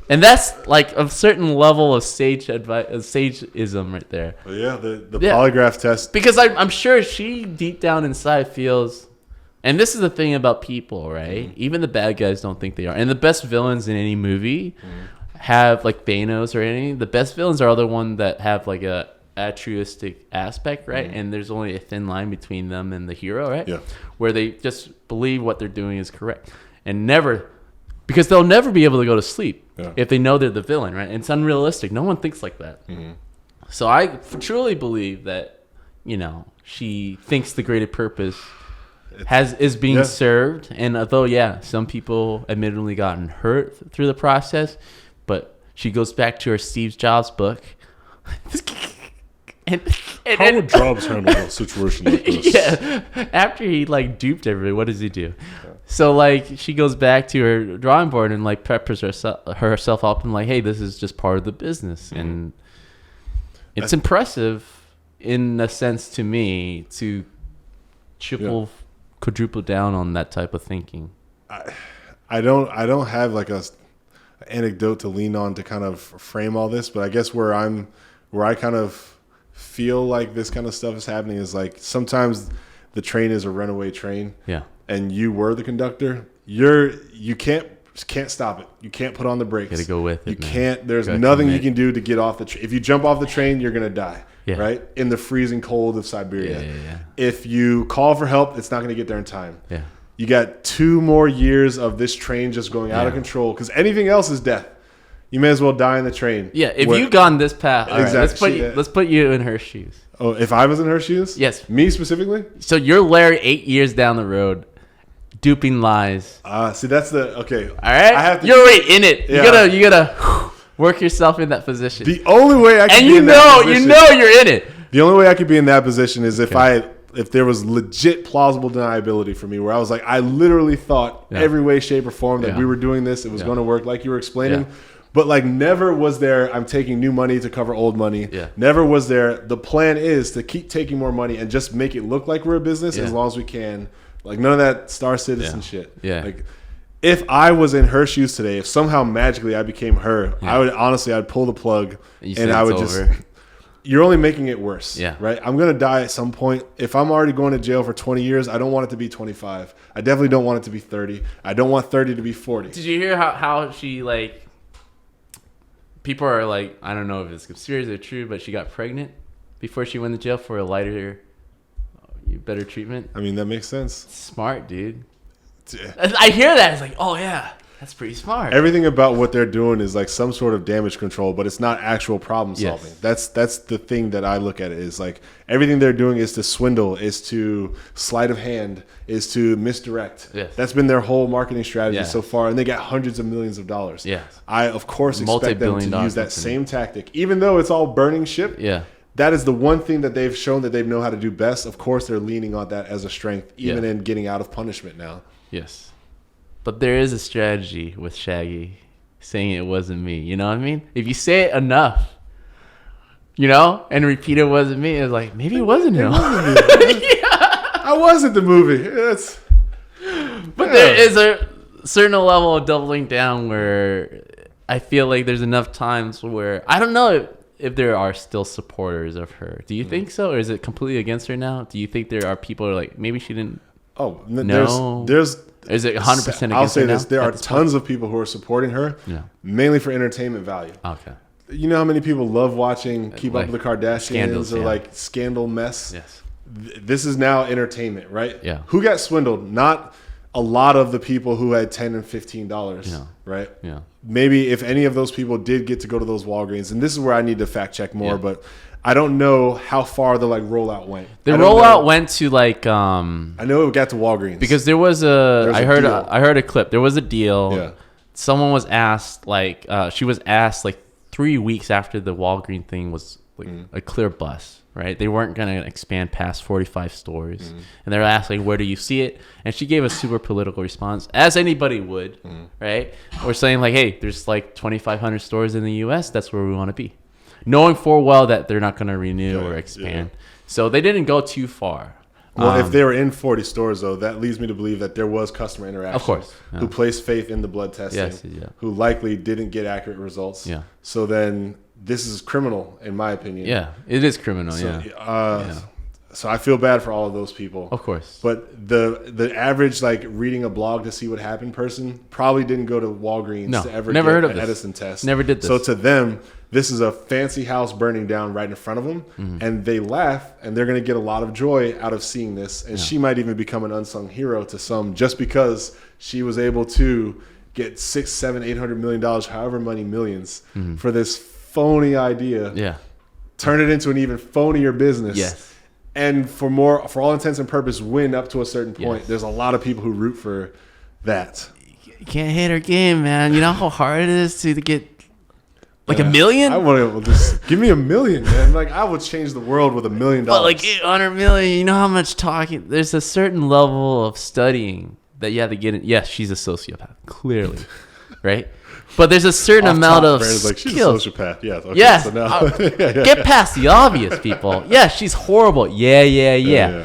And that's like a certain level of sage advice, sageism right there. Well, yeah, the polygraph test. Because I'm sure she deep down inside feels, and this is the thing about people, right? Even the bad guys don't think they are, and the best villains in any movie have like Thanos or anything. The best villains are the ones that have like a altruistic aspect, right? And there's only a thin line between them and the hero, right? Yeah. Where they just believe what they're doing is correct and because they'll never be able to go to sleep if they know they're the villain, right? And it's unrealistic. No one thinks like that. So I truly believe that, you know, she thinks the greater purpose is being served. And although, some people admittedly gotten hurt through the process, but she goes back to her Steve Jobs book. And how would Jobs handle a situation like this? Yeah, after he like duped everybody, what does he do? So like she goes back to her drawing board and like peppers herself up and like, hey, this is just part of the business, and it's impressive in a sense to me to quadruple down on that type of thinking. I don't have like a anecdote to lean on to kind of frame all this, but I guess where I kind of feel like this kind of stuff is happening is like sometimes the train is a runaway train. Yeah. And you were the conductor. You can't stop it. You can't put on the brakes. Gotta go with it. You can't. There's nothing you can do to get off the train. If you jump off the train, you're gonna die. Yeah. Right? In the freezing cold of Siberia. Yeah. If you call for help, it's not gonna get there in time. Yeah. You got 2 more years of this train just going out of control because anything else is death. You may as well die in the train. Yeah, if you've gone this path, exactly. Right, let's put you in her shoes. Oh, if I was in her shoes? Yes. Me specifically? So you're Larry 8 years down the road, duping lies. See, that's okay. All right, you're already in it. Yeah. You gotta work yourself in that position. The only way I can be in that position, you know you're in it. The only way I could be in that position is if there was legit plausible deniability for me, where I was like, I literally thought every way, shape, or form that we were doing this, it was going to work, like you were explaining. Yeah. But like never was there, I'm taking new money to cover old money. Yeah. Never was there, the plan is to keep taking more money and just make it look like we're a business as long as we can. Like none of that Star Citizen shit. Yeah. Like if I was in her shoes today, if somehow magically I became her, I'd pull the plug and I would just, you're only making it worse. Yeah. Right? I'm going to die at some point. If I'm already going to jail for 20 years, I don't want it to be 25. I definitely don't want it to be 30. I don't want 30 to be 40. Did you hear how she like, people are like, I don't know if it's conspiracy or true, but she got pregnant before she went to jail for a lighter, better treatment. I mean, that makes sense. Smart, dude. I hear that. It's like, oh, yeah. That's pretty smart. Everything about what they're doing is like some sort of damage control, but it's not actual problem solving. Yes. That's the thing that I look at it is like everything they're doing is to swindle, is to sleight of hand, is to misdirect. Yes. That's been their whole marketing strategy Yes. so far, and they got hundreds of millions of dollars. Yes. I of course expect them to use that company. same tactic, even though it's all burning ship. Yeah. That is the one thing that they've shown that they know how to do best. Of course, they're leaning on that as a strength, even in getting out of punishment now. Yes. But there is a strategy with Shaggy saying it wasn't me. You know what I mean? If you say it enough, you know, and repeat it wasn't me, it's like, maybe it wasn't him. I was at the movie. But there is a certain level of doubling down where I feel like there's enough times where, I don't know if there are still supporters of her. Do you think so? Or is it completely against her now? Do you think there are people who are like, maybe she didn't there's is it 100% against I'll say her this. now There at are this tons point? of people who are supporting her, Yeah. mainly for entertainment value. Okay. You know how many people love watching Keep Like Up with the Kardashians scandals, or yeah. like scandal mess? Yes. This is now entertainment, right? Yeah. Who got swindled? Not a lot of the people who had $10 and $15, Yeah. right? Yeah. Maybe if any of those people did get to go to those Walgreens, and this is where I need to fact check more, Yeah. but I don't know how far the like rollout went. The I don't rollout know. went to like I know it got to Walgreens because there was a There's I a heard deal. I heard a clip. There was a deal. Yeah. Someone was asked like she was asked like 3 weeks after the Walgreens thing was like a clear bust, right? They weren't gonna expand past 45 stores, and they were asked like, where do you see it? And she gave a super political response, as anybody would, right? Or saying like, hey, there's like 2,500 stores in the U.S. That's where we want to be, knowing full well that they're not gonna renew or expand. So they didn't go too far. Well, if they were in 40 stores, though, that leads me to believe that there was customer interaction. Of course. Yeah. Who placed faith in the blood testing. Yes, yeah. Who likely didn't get accurate results. Yeah. So then this is criminal, in my opinion. Yeah, it is criminal. So, Yeah. So I feel bad for all of those people. Of course. But the average, like, reading a blog to see what happened person probably didn't go to Walgreens No, to ever never get heard of an this. Edison test. Never did this. So to them, this is a fancy house burning down right in front of them, and they laugh, and they're going to get a lot of joy out of seeing this. And she might even become an unsung hero to some just because she was able to get $600, $700, $800 million, however many millions, for this phony idea. Yeah. Turn it into an even phonier business. Yes. And for all intents and purposes, win up to a certain point. Yes. There's a lot of people who root for that. You can't hate her game, man. You know how hard it is to get like $1 million? I want to just give me $1 million, man. Like, I would change the world with $1 million. But like 800 million, you know how much talking? There's a certain level of studying that you have to get in. Yes, she's a sociopath, clearly, right? But there's a certain amount of skills. Like, she's a sociopath. Yes. Okay, yes. So now, Get past the obvious, people. Yeah, she's horrible. Yeah.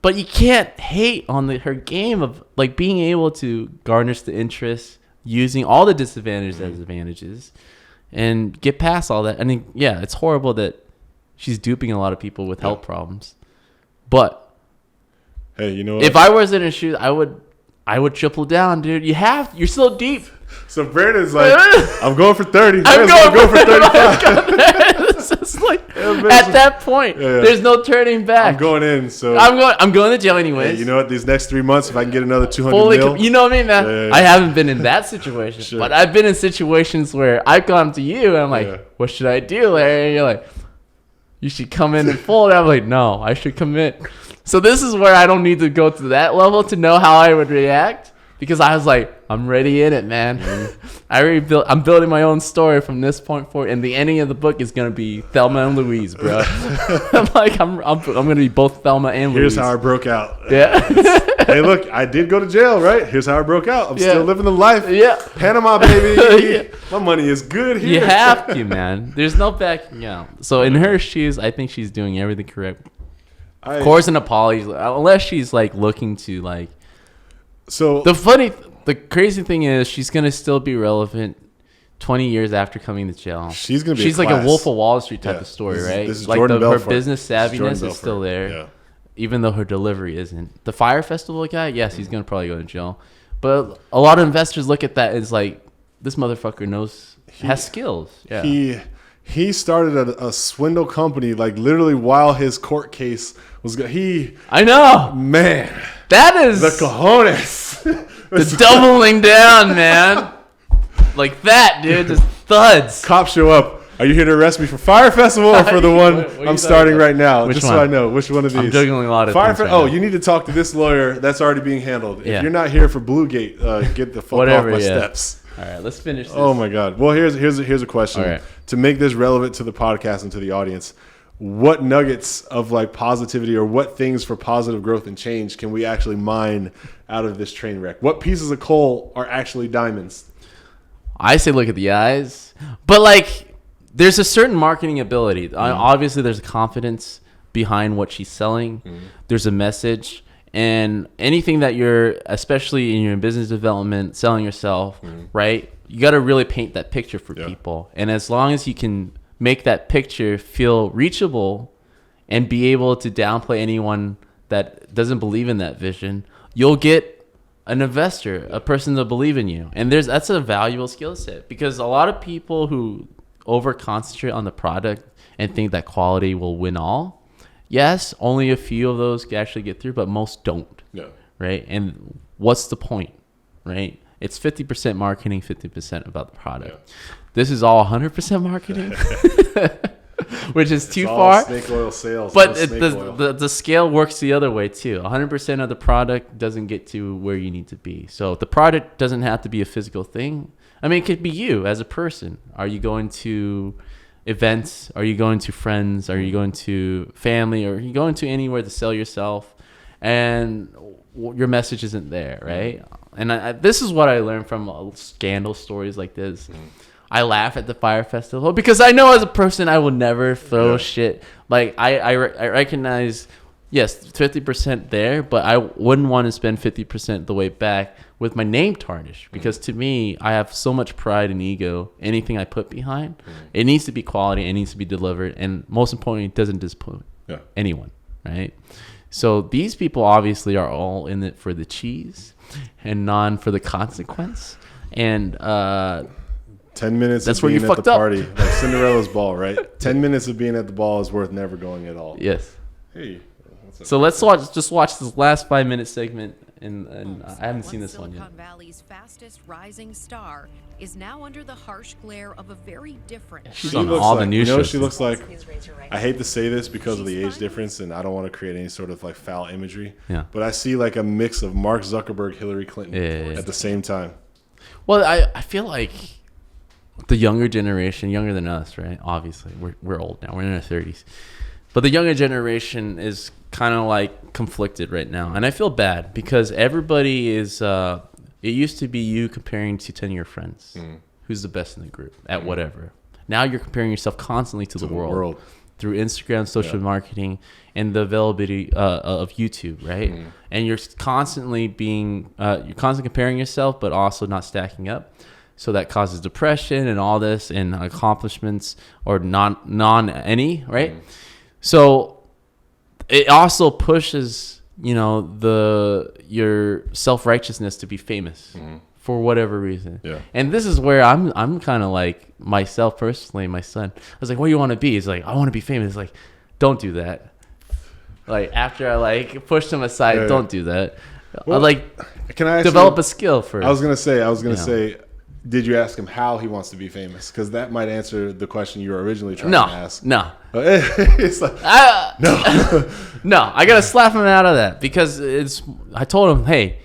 But you can't hate on her game of like being able to garnish the interest, using all the disadvantages as advantages, and get past all that. I mean, yeah, it's horrible that she's duping a lot of people with health problems. But hey, you know what? If I was in her shoes, I would triple down, dude. You're so deep. So Brandon's like, I'm going for 30. I'm going for 35. It's just like, at that point, there's no turning back. I'm going in. So I'm going to jail anyways. Hey, you know what? These next 3 months, if I can get another 200 mil. You know what I mean, man? I haven't been in that situation, but I've been in situations where I've gone to you and I'm like, what should I do, Larry? And you're like, you should come in and fold. I'm like, no, I should commit. So this is where I don't need to go to that level to know how I would react, because I was like, I'm ready in it, man. I'm building my own story from this point forward, and the ending of the book is gonna be Thelma and Louise, bro. I'm like, I'm gonna be both Thelma and Louise. Here's how I broke out. Yeah. Hey, look, I did go to jail, right? Here's how I broke out. I'm still living the life. Yeah. Panama, baby. My money is good here. You have to, man. There's no backing out. So in her shoes, I think she's doing everything correct. Of course, an apology, unless she's like looking to like. So the crazy thing is, she's gonna still be relevant 20 years after coming to jail. She's gonna be. She's like a Wolf of Wall Street type of story, right? This is like Jordan her Belfort. business savviness is still there, Yeah. even though her delivery isn't. The Fire Festival guy, yes, he's gonna probably go to jail, but a lot of investors look at that as like, this motherfucker has skills. Yeah. He started a swindle company, like literally while his court case was. I know, man. That is the cojones. The doubling down, man. Like that, dude. Just thuds. Cops show up. Are you here to arrest me for Fire Festival or for the one I'm starting right now? Which just one? so I know which one of these. I'm juggling a lot of Fire things right Oh, now. you need to talk to this lawyer. That's already being handled. Yeah. If you're not here for Bluegate, get the fuck off my steps. All right, let's finish this. Oh my God. Well, here's a question. All right. To make this relevant to the podcast and to the audience. What nuggets of like positivity or what things for positive growth and change can we actually mine out of this train wreck? What pieces of coal are actually diamonds? I say look at the eyes. But like there's a certain marketing ability. Obviously there's a confidence behind what she's selling. There's a message. And anything that you're, especially in your business development, selling yourself, right? You got to really paint that picture for people. And as long as you can make that picture feel reachable and be able to downplay anyone that doesn't believe in that vision, you'll get an investor, a person to believe in you. And that's a valuable skill set, because a lot of people who over concentrate on the product and think that quality will win all. Yes, only a few of those actually get through, but most don't. Yeah. Right. And what's the point? Right. It's 50% marketing, 50% about the product. Yeah. This is all 100% marketing, which is too far. Snake oil sales. But the scale works the other way too. 100% of the product doesn't get to where you need to be. So the product doesn't have to be a physical thing. I mean, it could be you as a person. Are you going to events? Are you going to friends? Are you going to family? Are you going to anywhere to sell yourself? And your message isn't there, right? And this is what I learned from scandal stories like this. I laugh at the Fire Festival because I know as a person I will never throw shit. Like I recognize, yes, 50% there, but I wouldn't want to spend 50% the way back with my name tarnished, because to me, I have so much pride and ego. Anything I put behind, it needs to be quality, it needs to be delivered, and most importantly, it doesn't disappoint anyone, right? So these people obviously are all in it for the cheese and none for the consequence. And 10 minutes that's of where being you at fucked the up. party, like Cinderella's ball, right? 10 minutes of being at the ball is worth never going at all. Yes. Hey. So let's watch this last 5-minute segment, and I haven't seen this one yet. Silicon Valley's fastest rising star is now under the harsh glare of a very different. She's on all the news shows. You know what she looks like? I hate to say this because of the age difference, and I don't want to create any sort of like foul imagery. Yeah. But I see like a mix of Mark Zuckerberg, Hillary Clinton at the same time. Well, I feel like the younger generation, younger than us, right? Obviously, we're old now. We're in our 30s. But the younger generation is kind of like conflicted right now. And I feel bad because everybody is, it used to be you comparing to 10 of your friends. Who's the best in the group at whatever. Now you're comparing yourself constantly to the world through Instagram, social marketing, and the availability of YouTube, right? And you're constantly comparing yourself, but also not stacking up. So that causes depression and all this, and accomplishments or non any, right? So it also pushes, your self-righteousness to be famous for whatever reason. Yeah. And this is where I'm kind of like myself personally, my son. I was like, what do you want to be? He's like, I want to be famous. It's like, don't do that. Like after I like pushed him aside, don't do that. Well, can I develop a skill first? I was gonna say, did you ask him how he wants to be famous? Because that might answer the question you were originally trying to ask. No. It's like, no. No, I got to slap him out of that because I told him, hey,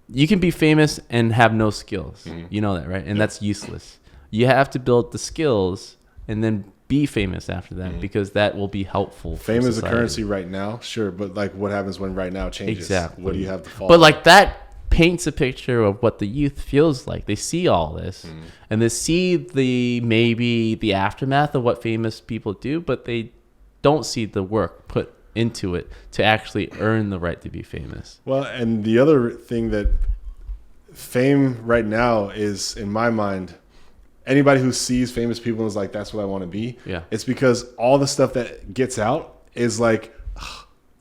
you can be famous and have no skills. You know that, right? And that's useless. You have to build the skills and then be famous after that because that will be helpful. Fame is a currency right now, sure. But like what happens when right now changes? Exactly. What do you have to follow? But like that paints a picture of what the youth feels like. They see all this and they see the aftermath of what famous people do, but they don't see the work put into it to actually earn the right to be famous. Well, and the other thing that fame right now is, in my mind, anybody who sees famous people and is like, that's what I want to be. Yeah. It's because all the stuff that gets out is like,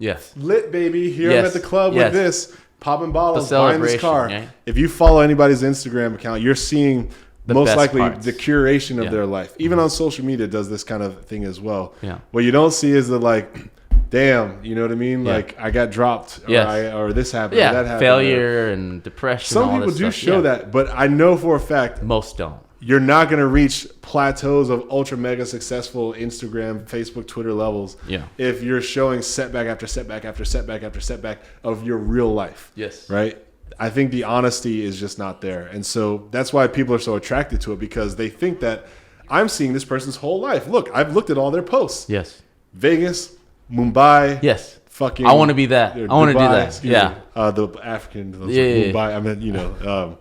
lit, baby. Here I'm at the club with this. Popping bottles, buying this car. Yeah. If you follow anybody's Instagram account, you're seeing most likely the curation of their life. Even on social media, it does this kind of thing as well. Yeah. What you don't see is the like damn, you know what I mean? Yeah. Like I got dropped, or this happened, yeah, or that happened. failure and depression. Some all people this do stuff. show that, but I know for a fact most don't. You're not going to reach plateaus of ultra mega successful Instagram, Facebook, Twitter levels if you're showing setback after setback after setback after setback of your real life. Yes. Right? I think the honesty is just not there. And so that's why people are so attracted to it, because they think that I'm seeing this person's whole life. Look, I've looked at all their posts. Yes. Vegas, Mumbai. Yes. Fucking. I want to be that. I want to do that. Yeah. The African. Mumbai. I mean,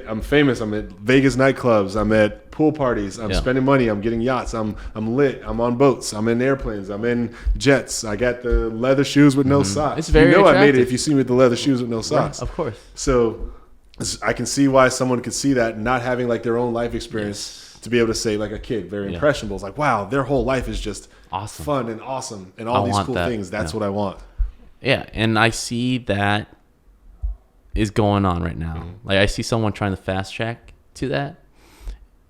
I'm famous. I'm at Vegas nightclubs. I'm at pool parties. I'm spending money. I'm getting yachts. I'm lit. I'm on boats. I'm in airplanes. I'm in jets. I got the leather shoes with no socks. It's very attractive. I made it if you see me with the leather shoes with no socks. Right, of course. So I can see why someone could see that, not having like their own life experience to be able to say, like a kid, very impressionable. It's like, wow, their whole life is just awesome, fun and awesome, and all these cool things. That's what I want. Yeah, and I see that is going on right now. Like I see someone trying to fast track to that,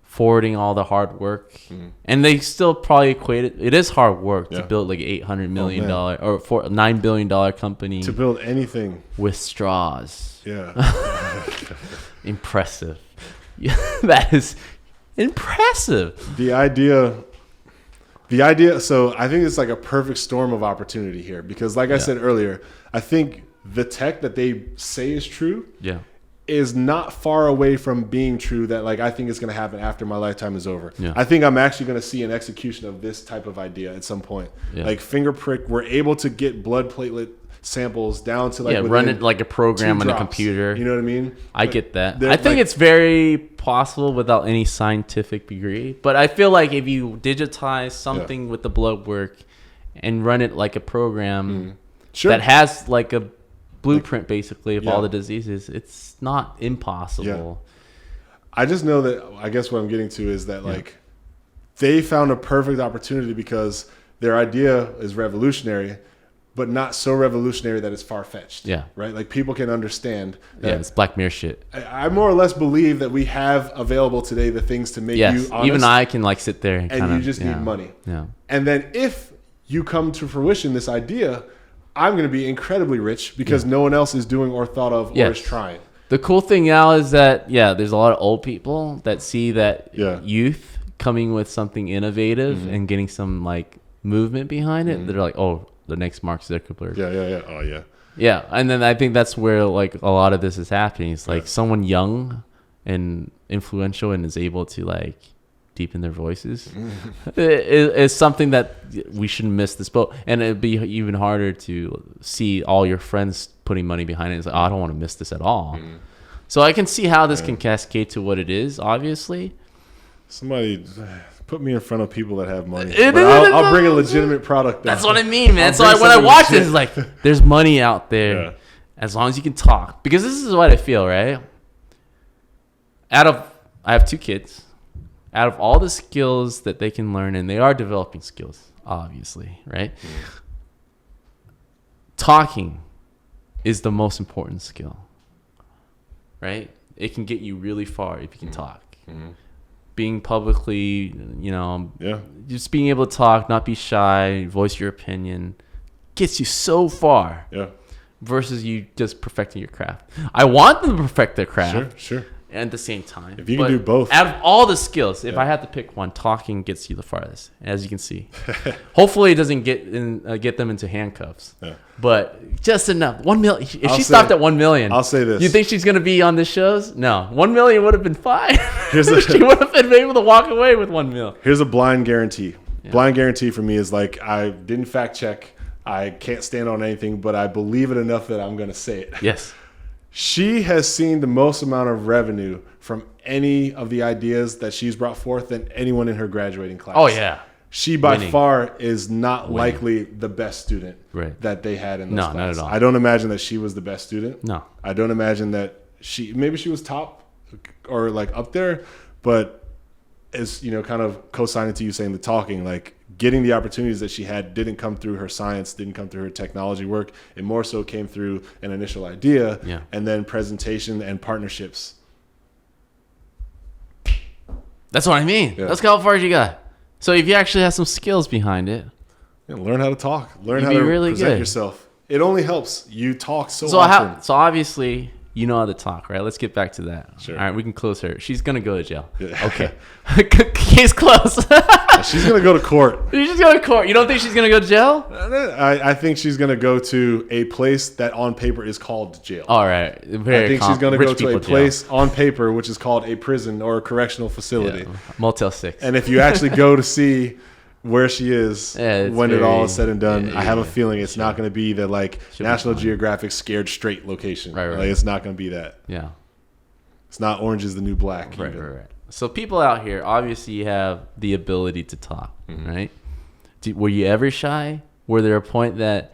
forwarding all the hard work, and they still probably equate it. It is hard work to build like $800 million or $9 billion company to build anything with straws. Yeah, impressive. That is impressive. The idea. So I think it's like a perfect storm of opportunity here, because, like I said earlier, I think the tech that they say is true is not far away from being true, that like I think it's going to happen after my lifetime is over. I think I'm actually going to see an execution of this type of idea at some point. Like finger prick, we're able to get blood platelet samples down to like run it like a program on a computer. You know what I mean? I get that. I think it's very possible without any scientific degree, but I feel like if you digitize something with the blood work and run it like a program that has like a blueprint basically of all the diseases, it's not impossible. I just know that, I guess what I'm getting to is that like they found a perfect opportunity, because their idea is revolutionary, but not so revolutionary that it's far-fetched. Yeah. Right? Like people can understand that. It's Black Mirror shit. I more or less believe that we have available today the things to make you honest. Even I can like sit there and you just need money. Yeah. And then if you come to fruition this idea, I'm going to be incredibly rich, because no one else is doing or thought of or is trying. The cool thing now is that, there's a lot of old people that see that youth coming with something innovative and getting some like movement behind it. They're like, oh, the next Mark Zuckerberg. Oh, yeah. Yeah, and then I think that's where like a lot of this is happening. It's like someone young and influential and is able to like deepen their voices. It's something that we shouldn't miss this boat. And it'd be even harder to see all your friends putting money behind it. It's like, oh, I don't want to miss this at all. So I can see how this can cascade to what it is, obviously. Somebody put me in front of people that have money. I'll bring a legitimate product down. That's what I mean, man. So when I watch this, it's like, there's money out there as long as you can talk. Because this is what I feel, right? I have 2 kids. Out of all the skills that they can learn, and they are developing skills, obviously, right? Talking is the most important skill, right? It can get you really far if you can talk. Being publicly, just being able to talk, not be shy, voice your opinion, gets you so far. Versus you just perfecting your craft. I want them to perfect their craft. Sure. And at the same time, if you can do both, out of all the skills, if I had to pick one, talking gets you the farthest, as you can see. Hopefully, it doesn't get them into handcuffs. But just enough. 1 million. If she stopped at 1 million, I'll say this: you think she's gonna be on the shows? No, 1 million would have been fine. She would have been able to walk away with 1 million. Here's a blind guarantee. Blind guarantee for me is like, I didn't fact check. I can't stand on anything, but I believe it enough that I'm gonna say it. Yes. She has seen the most amount of revenue from any of the ideas that she's brought forth than anyone in her graduating class. Oh, yeah. She by far is not likely the best student that they had in those classes. Not at all. I don't imagine that she was the best student. No. I don't imagine that maybe she was top or like up there, but as kind of co-signing to you saying the talking, like getting the opportunities that she had didn't come through her science, didn't come through her technology work. It more so came through an initial idea and then presentation and partnerships. That's what I mean. Let's go how far you got. So if you actually have some skills behind it, Learn how to talk. Learn You'd how be to really present good. yourself. It only helps. You talk so often. So obviously, you know how to talk, right? Let's get back to that. Sure. All right, we can close her. She's gonna go to jail. Yeah. Okay. Case closed. She's gonna go to court. She's going to court. You don't think she's gonna go to jail? I think she's gonna go to a place that on paper is called jail. All right. I think she's gonna go to a place on paper which is called a prison or a correctional facility. Yeah. Motel 6. And if you actually go to see where she is when it all is said and done, I have a feeling it's not going to be the like National Geographic Scared Straight location. Right. Like, it's not going to be that. Yeah. It's not Orange is the New Black. Right. So people out here, obviously you have the ability to talk, right? Were you ever shy? Was there a point that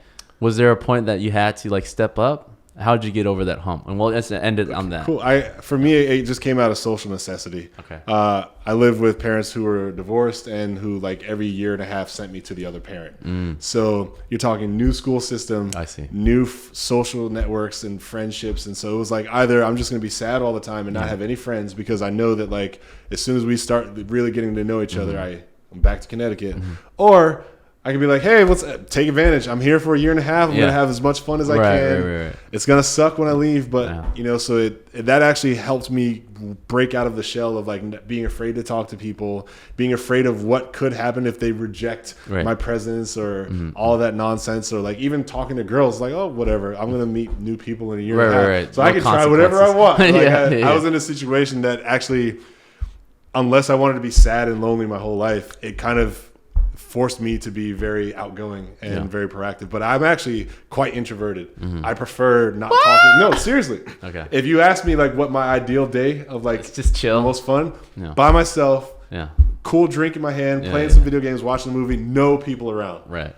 you had to like step up? How did you get over that hump? And let's end it on that. Cool. For me, it just came out of social necessity. Okay. I live with parents who were divorced and who like every year and a half sent me to the other parent. So you're talking new school system, I see, new social networks and friendships. And so it was like either I'm just going to be sad all the time and not have any friends because I know that like as soon as we start really getting to know each other, I'm back to Connecticut, or I can be like, hey, let's take advantage. I'm here for a year and a half. I'm going to have as much fun as I can. Right. It's going to suck when I leave, but so that actually helped me break out of the shell of like being afraid to talk to people, being afraid of what could happen if they reject my presence or all that nonsense, or like even talking to girls like, oh, whatever. I'm going to meet new people in a year and a half. So I can try whatever I want. Like I was in a situation that actually, unless I wanted to be sad and lonely my whole life, it kind of forced me to be very outgoing and very proactive. But I'm actually quite introverted. I prefer not talking. No, seriously. Okay. If you ask me like what my ideal day of like it's just chill, most fun, by myself, cool drink in my hand, playing some video games, watching a movie, no people around. Right.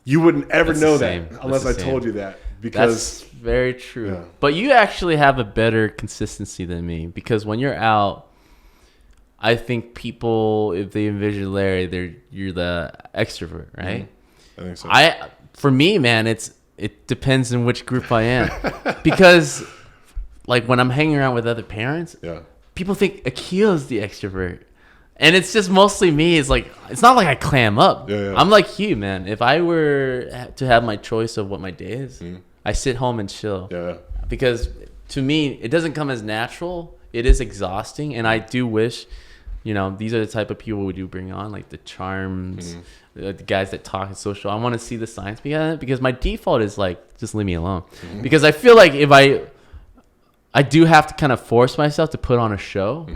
You wouldn't ever know that unless I told you that. Because that's very true. But you actually have a better consistency than me, because when you're out, I think people, if they envision Larry, you're the extrovert, right? I think so. For me, man, it depends on which group I am, because like when I'm hanging around with other parents, people think Akil's the extrovert, and it's just mostly me. It's like it's not like I clam up. I'm like you, man. If I were to have my choice of what my day is, I sit home and chill. Because to me, it doesn't come as natural. It is exhausting, and I do wish. These are the type of people we do bring on, like the charms, the guys that talk and social. I want to see the science behind it, because my default is like, just leave me alone. Because I feel like if I do have to kind of force myself to put on a show.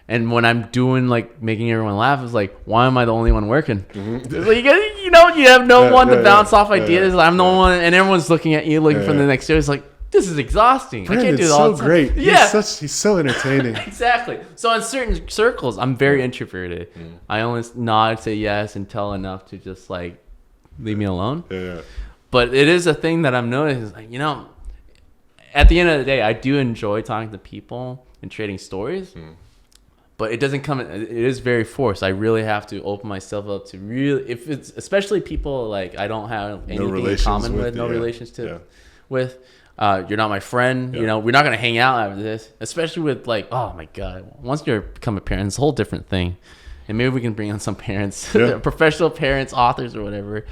And when I'm doing like making everyone laugh, it's like, why am I the only one working? Like, you have no one to bounce off ideas. I'm the one, and everyone's looking at you, looking for the next show. It's like, this is exhausting. Brandon's I can't do it all the time. Great. Yeah. He's so entertaining. Exactly. So in certain circles, I'm very introverted. I only nod, say yes, and tell enough to just like leave me alone. But it is a thing that I'm noticing. Like, at the end of the day, I do enjoy talking to people and trading stories. But it doesn't come. It is very forced. I really have to open myself up to really, if it's especially people like I don't have anything in common with, no relationship with. You're not my friend. We're not gonna hang out after this. Especially with like, oh my god, once you become a parent, it's a whole different thing. And maybe we can bring on some parents, professional parents, authors, or whatever.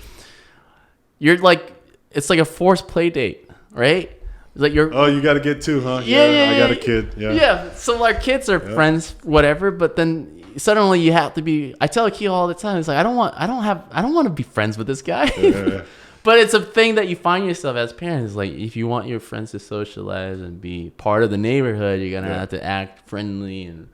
You're like, it's like a forced play date, right? It's like you got to get two, huh? I got a kid. Yeah. So our kids are friends, whatever. But then suddenly you have to be. I tell Akil all the time. It's like I don't want to be friends with this guy. But it's a thing that you find yourself as parents. Like, if you want your friends to socialize and be part of the neighborhood, you're going to have to act friendly. And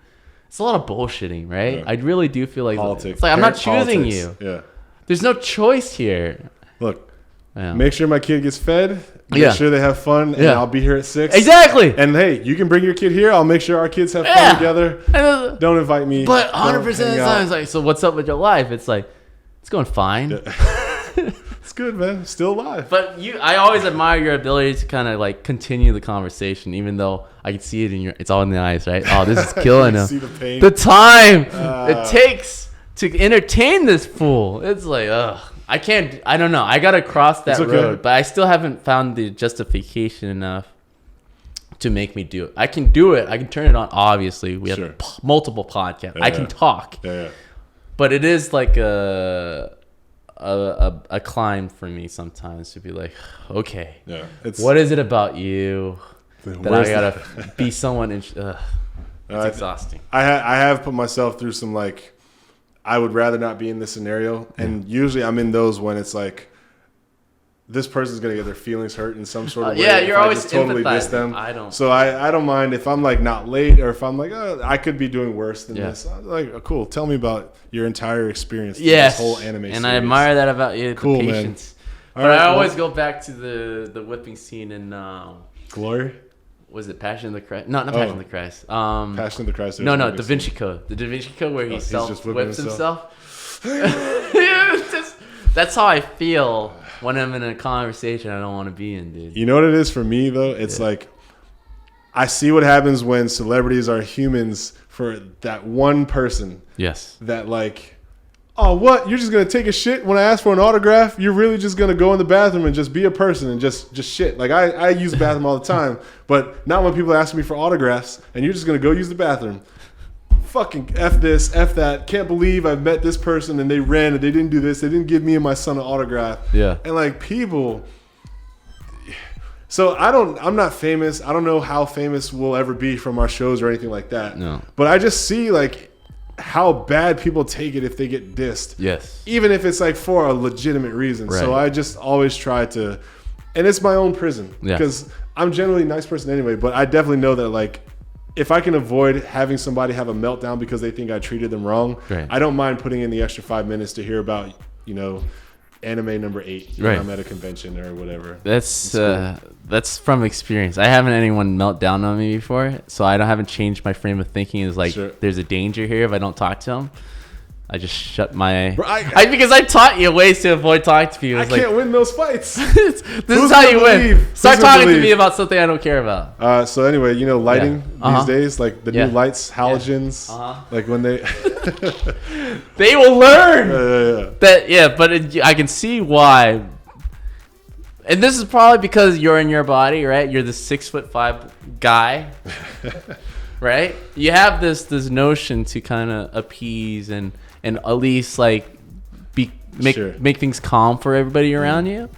it's a lot of bullshitting, right? I really do feel like politics. It's like, I'm not choosing you. There's no choice here. Look, make sure my kid gets fed. Make sure they have fun. And I'll be here at 6. Exactly. And hey, you can bring your kid here. I'll make sure our kids have fun together. Don't invite me. But 100% of the time, it's like, so what's up with your life? It's like, it's going fine. It's good, man. Still alive. But I always admire your ability to kind of like continue the conversation, even though I can see it it's all in the eyes, right? Oh, this is killing him. See the pain. The time it takes to entertain this fool. It's like, I don't know. I got to cross that road, but I still haven't found the justification enough to make me do it. I can do it. I can turn it on. Obviously, we have multiple podcasts. I can talk. But it is like a a climb for me sometimes to be like, okay, Yeah. What is it about you that I gotta be someone? It's exhausting. I have put myself through some like, I would rather not be in this scenario, and usually I'm in those when it's like, this person's gonna get their feelings hurt in some sort of way. Yeah, you're if always I just totally miss empathizing. them. I don't. So I don't mind if I'm like not late, or if I'm like, oh, I could be doing worse than this. I'm like, oh, cool. Tell me about your entire experience. Yes, This whole anime series. and I admire that about you. Cool, the man. patience. All But right, I well- always go back to the whipping scene in Glory. Was it Passion of the Christ? No, not Passion of the Christ. Passion of the Christ. No, Da Vinci Code. The Da Vinci Code where he he's just whipping whips himself. That's how I feel when I'm in a conversation I don't want to be in, dude. You know what it is for me though? It's like, I see what happens when celebrities are humans for that one person. Yes. That like, oh, what? You're just gonna take a shit when I ask for an autograph? You're really just gonna go in the bathroom and just be a person and just shit. Like I use the bathroom all the time, but not when people ask me for autographs and you're just gonna go use the bathroom. Fucking F this, F that. Can't believe I've met this person and they ran and they didn't do this. They didn't give me and my son an autograph. Yeah. And like people. So I'm not famous. I don't know how famous we'll ever be from our shows or anything like that. No. But I just see like how bad people take it if they get dissed. Yes. Even if it's like for a legitimate reason. Right. So I just always try to, and it's my own prison. Yeah. Because I'm generally a nice person anyway, but I definitely know that like, if I can avoid having somebody have a meltdown because they think I treated them wrong, right. I don't mind putting in the extra 5 minutes to hear about, anime number 8 when right. I'm at a convention or whatever. That's from experience. I haven't anyone melt down on me before, so I haven't changed my frame of thinking. Is like, there's a danger here if I don't talk to them. I just shut my. Bro, because I taught you ways to avoid talking to people. I can't win those fights. This is how you win. Start talking to me about something I don't care about. So anyway, lighting these days, like the new lights, halogens, like when they they will learn that. Yeah, but I can see why. And this is probably because you're in your body, right? You're the 6'5" guy, right? You have this notion to kind of appease and at least like make things calm for everybody around you.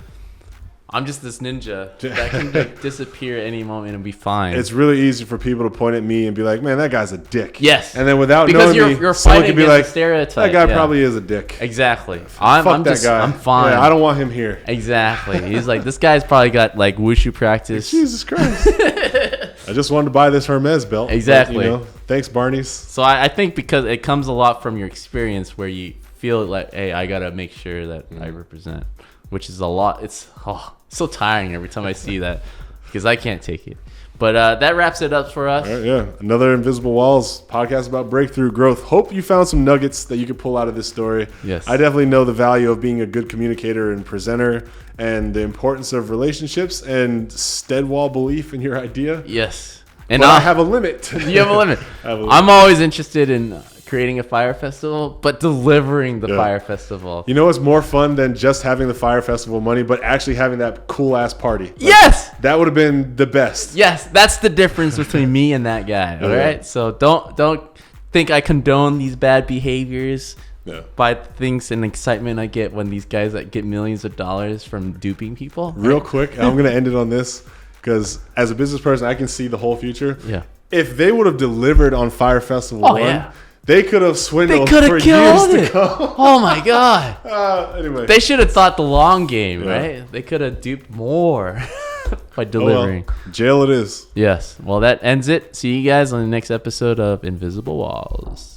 I'm just this ninja that can like disappear at any moment and be fine. It's really easy for people to point at me and be like, "Man, that guy's a dick." Yes, and then without because knowing you're someone fighting could be like, stereotype. "That guy probably is a dick." Exactly. Fuck I'm that just guy. I'm fine. Yeah, I don't want him here. Exactly. He's like, this guy's probably got like wushu practice. Jesus Christ. I just wanted to buy this Hermes belt. Exactly. But, thanks, Barney's. So I think because it comes a lot from your experience where you feel like, hey, I got to make sure that I represent, which is a lot. It's so tiring every time I see that because I can't take it. But that wraps it up for us. All right, yeah. Another Invisible Walls podcast about breakthrough growth. Hope you found some nuggets that you could pull out of this story. Yes. I definitely know the value of being a good communicator and presenter and the importance of relationships and steadwall belief in your idea. Yes. And I have a limit. You have a limit. I'm always interested in creating a fire festival, but delivering the fire festival. You know what's more fun than just having the fire festival money, but actually having that cool ass party? Like, yes! That would have been the best. Yes, that's the difference between me and that guy. All right? So don't think I condone these bad behaviors by things and excitement I get when these guys that get millions of dollars from duping people. Real quick, I'm going to end it on this because as a business person, I can see the whole future. Yeah. If they would have delivered on Fire Festival 1, they could have swindled for years to come. Oh my God. Anyway. They should have thought the long game, right? They could have duped more by delivering. Oh, well. Jail it is. Yes. Well, that ends it. See you guys on the next episode of Invisible Walls.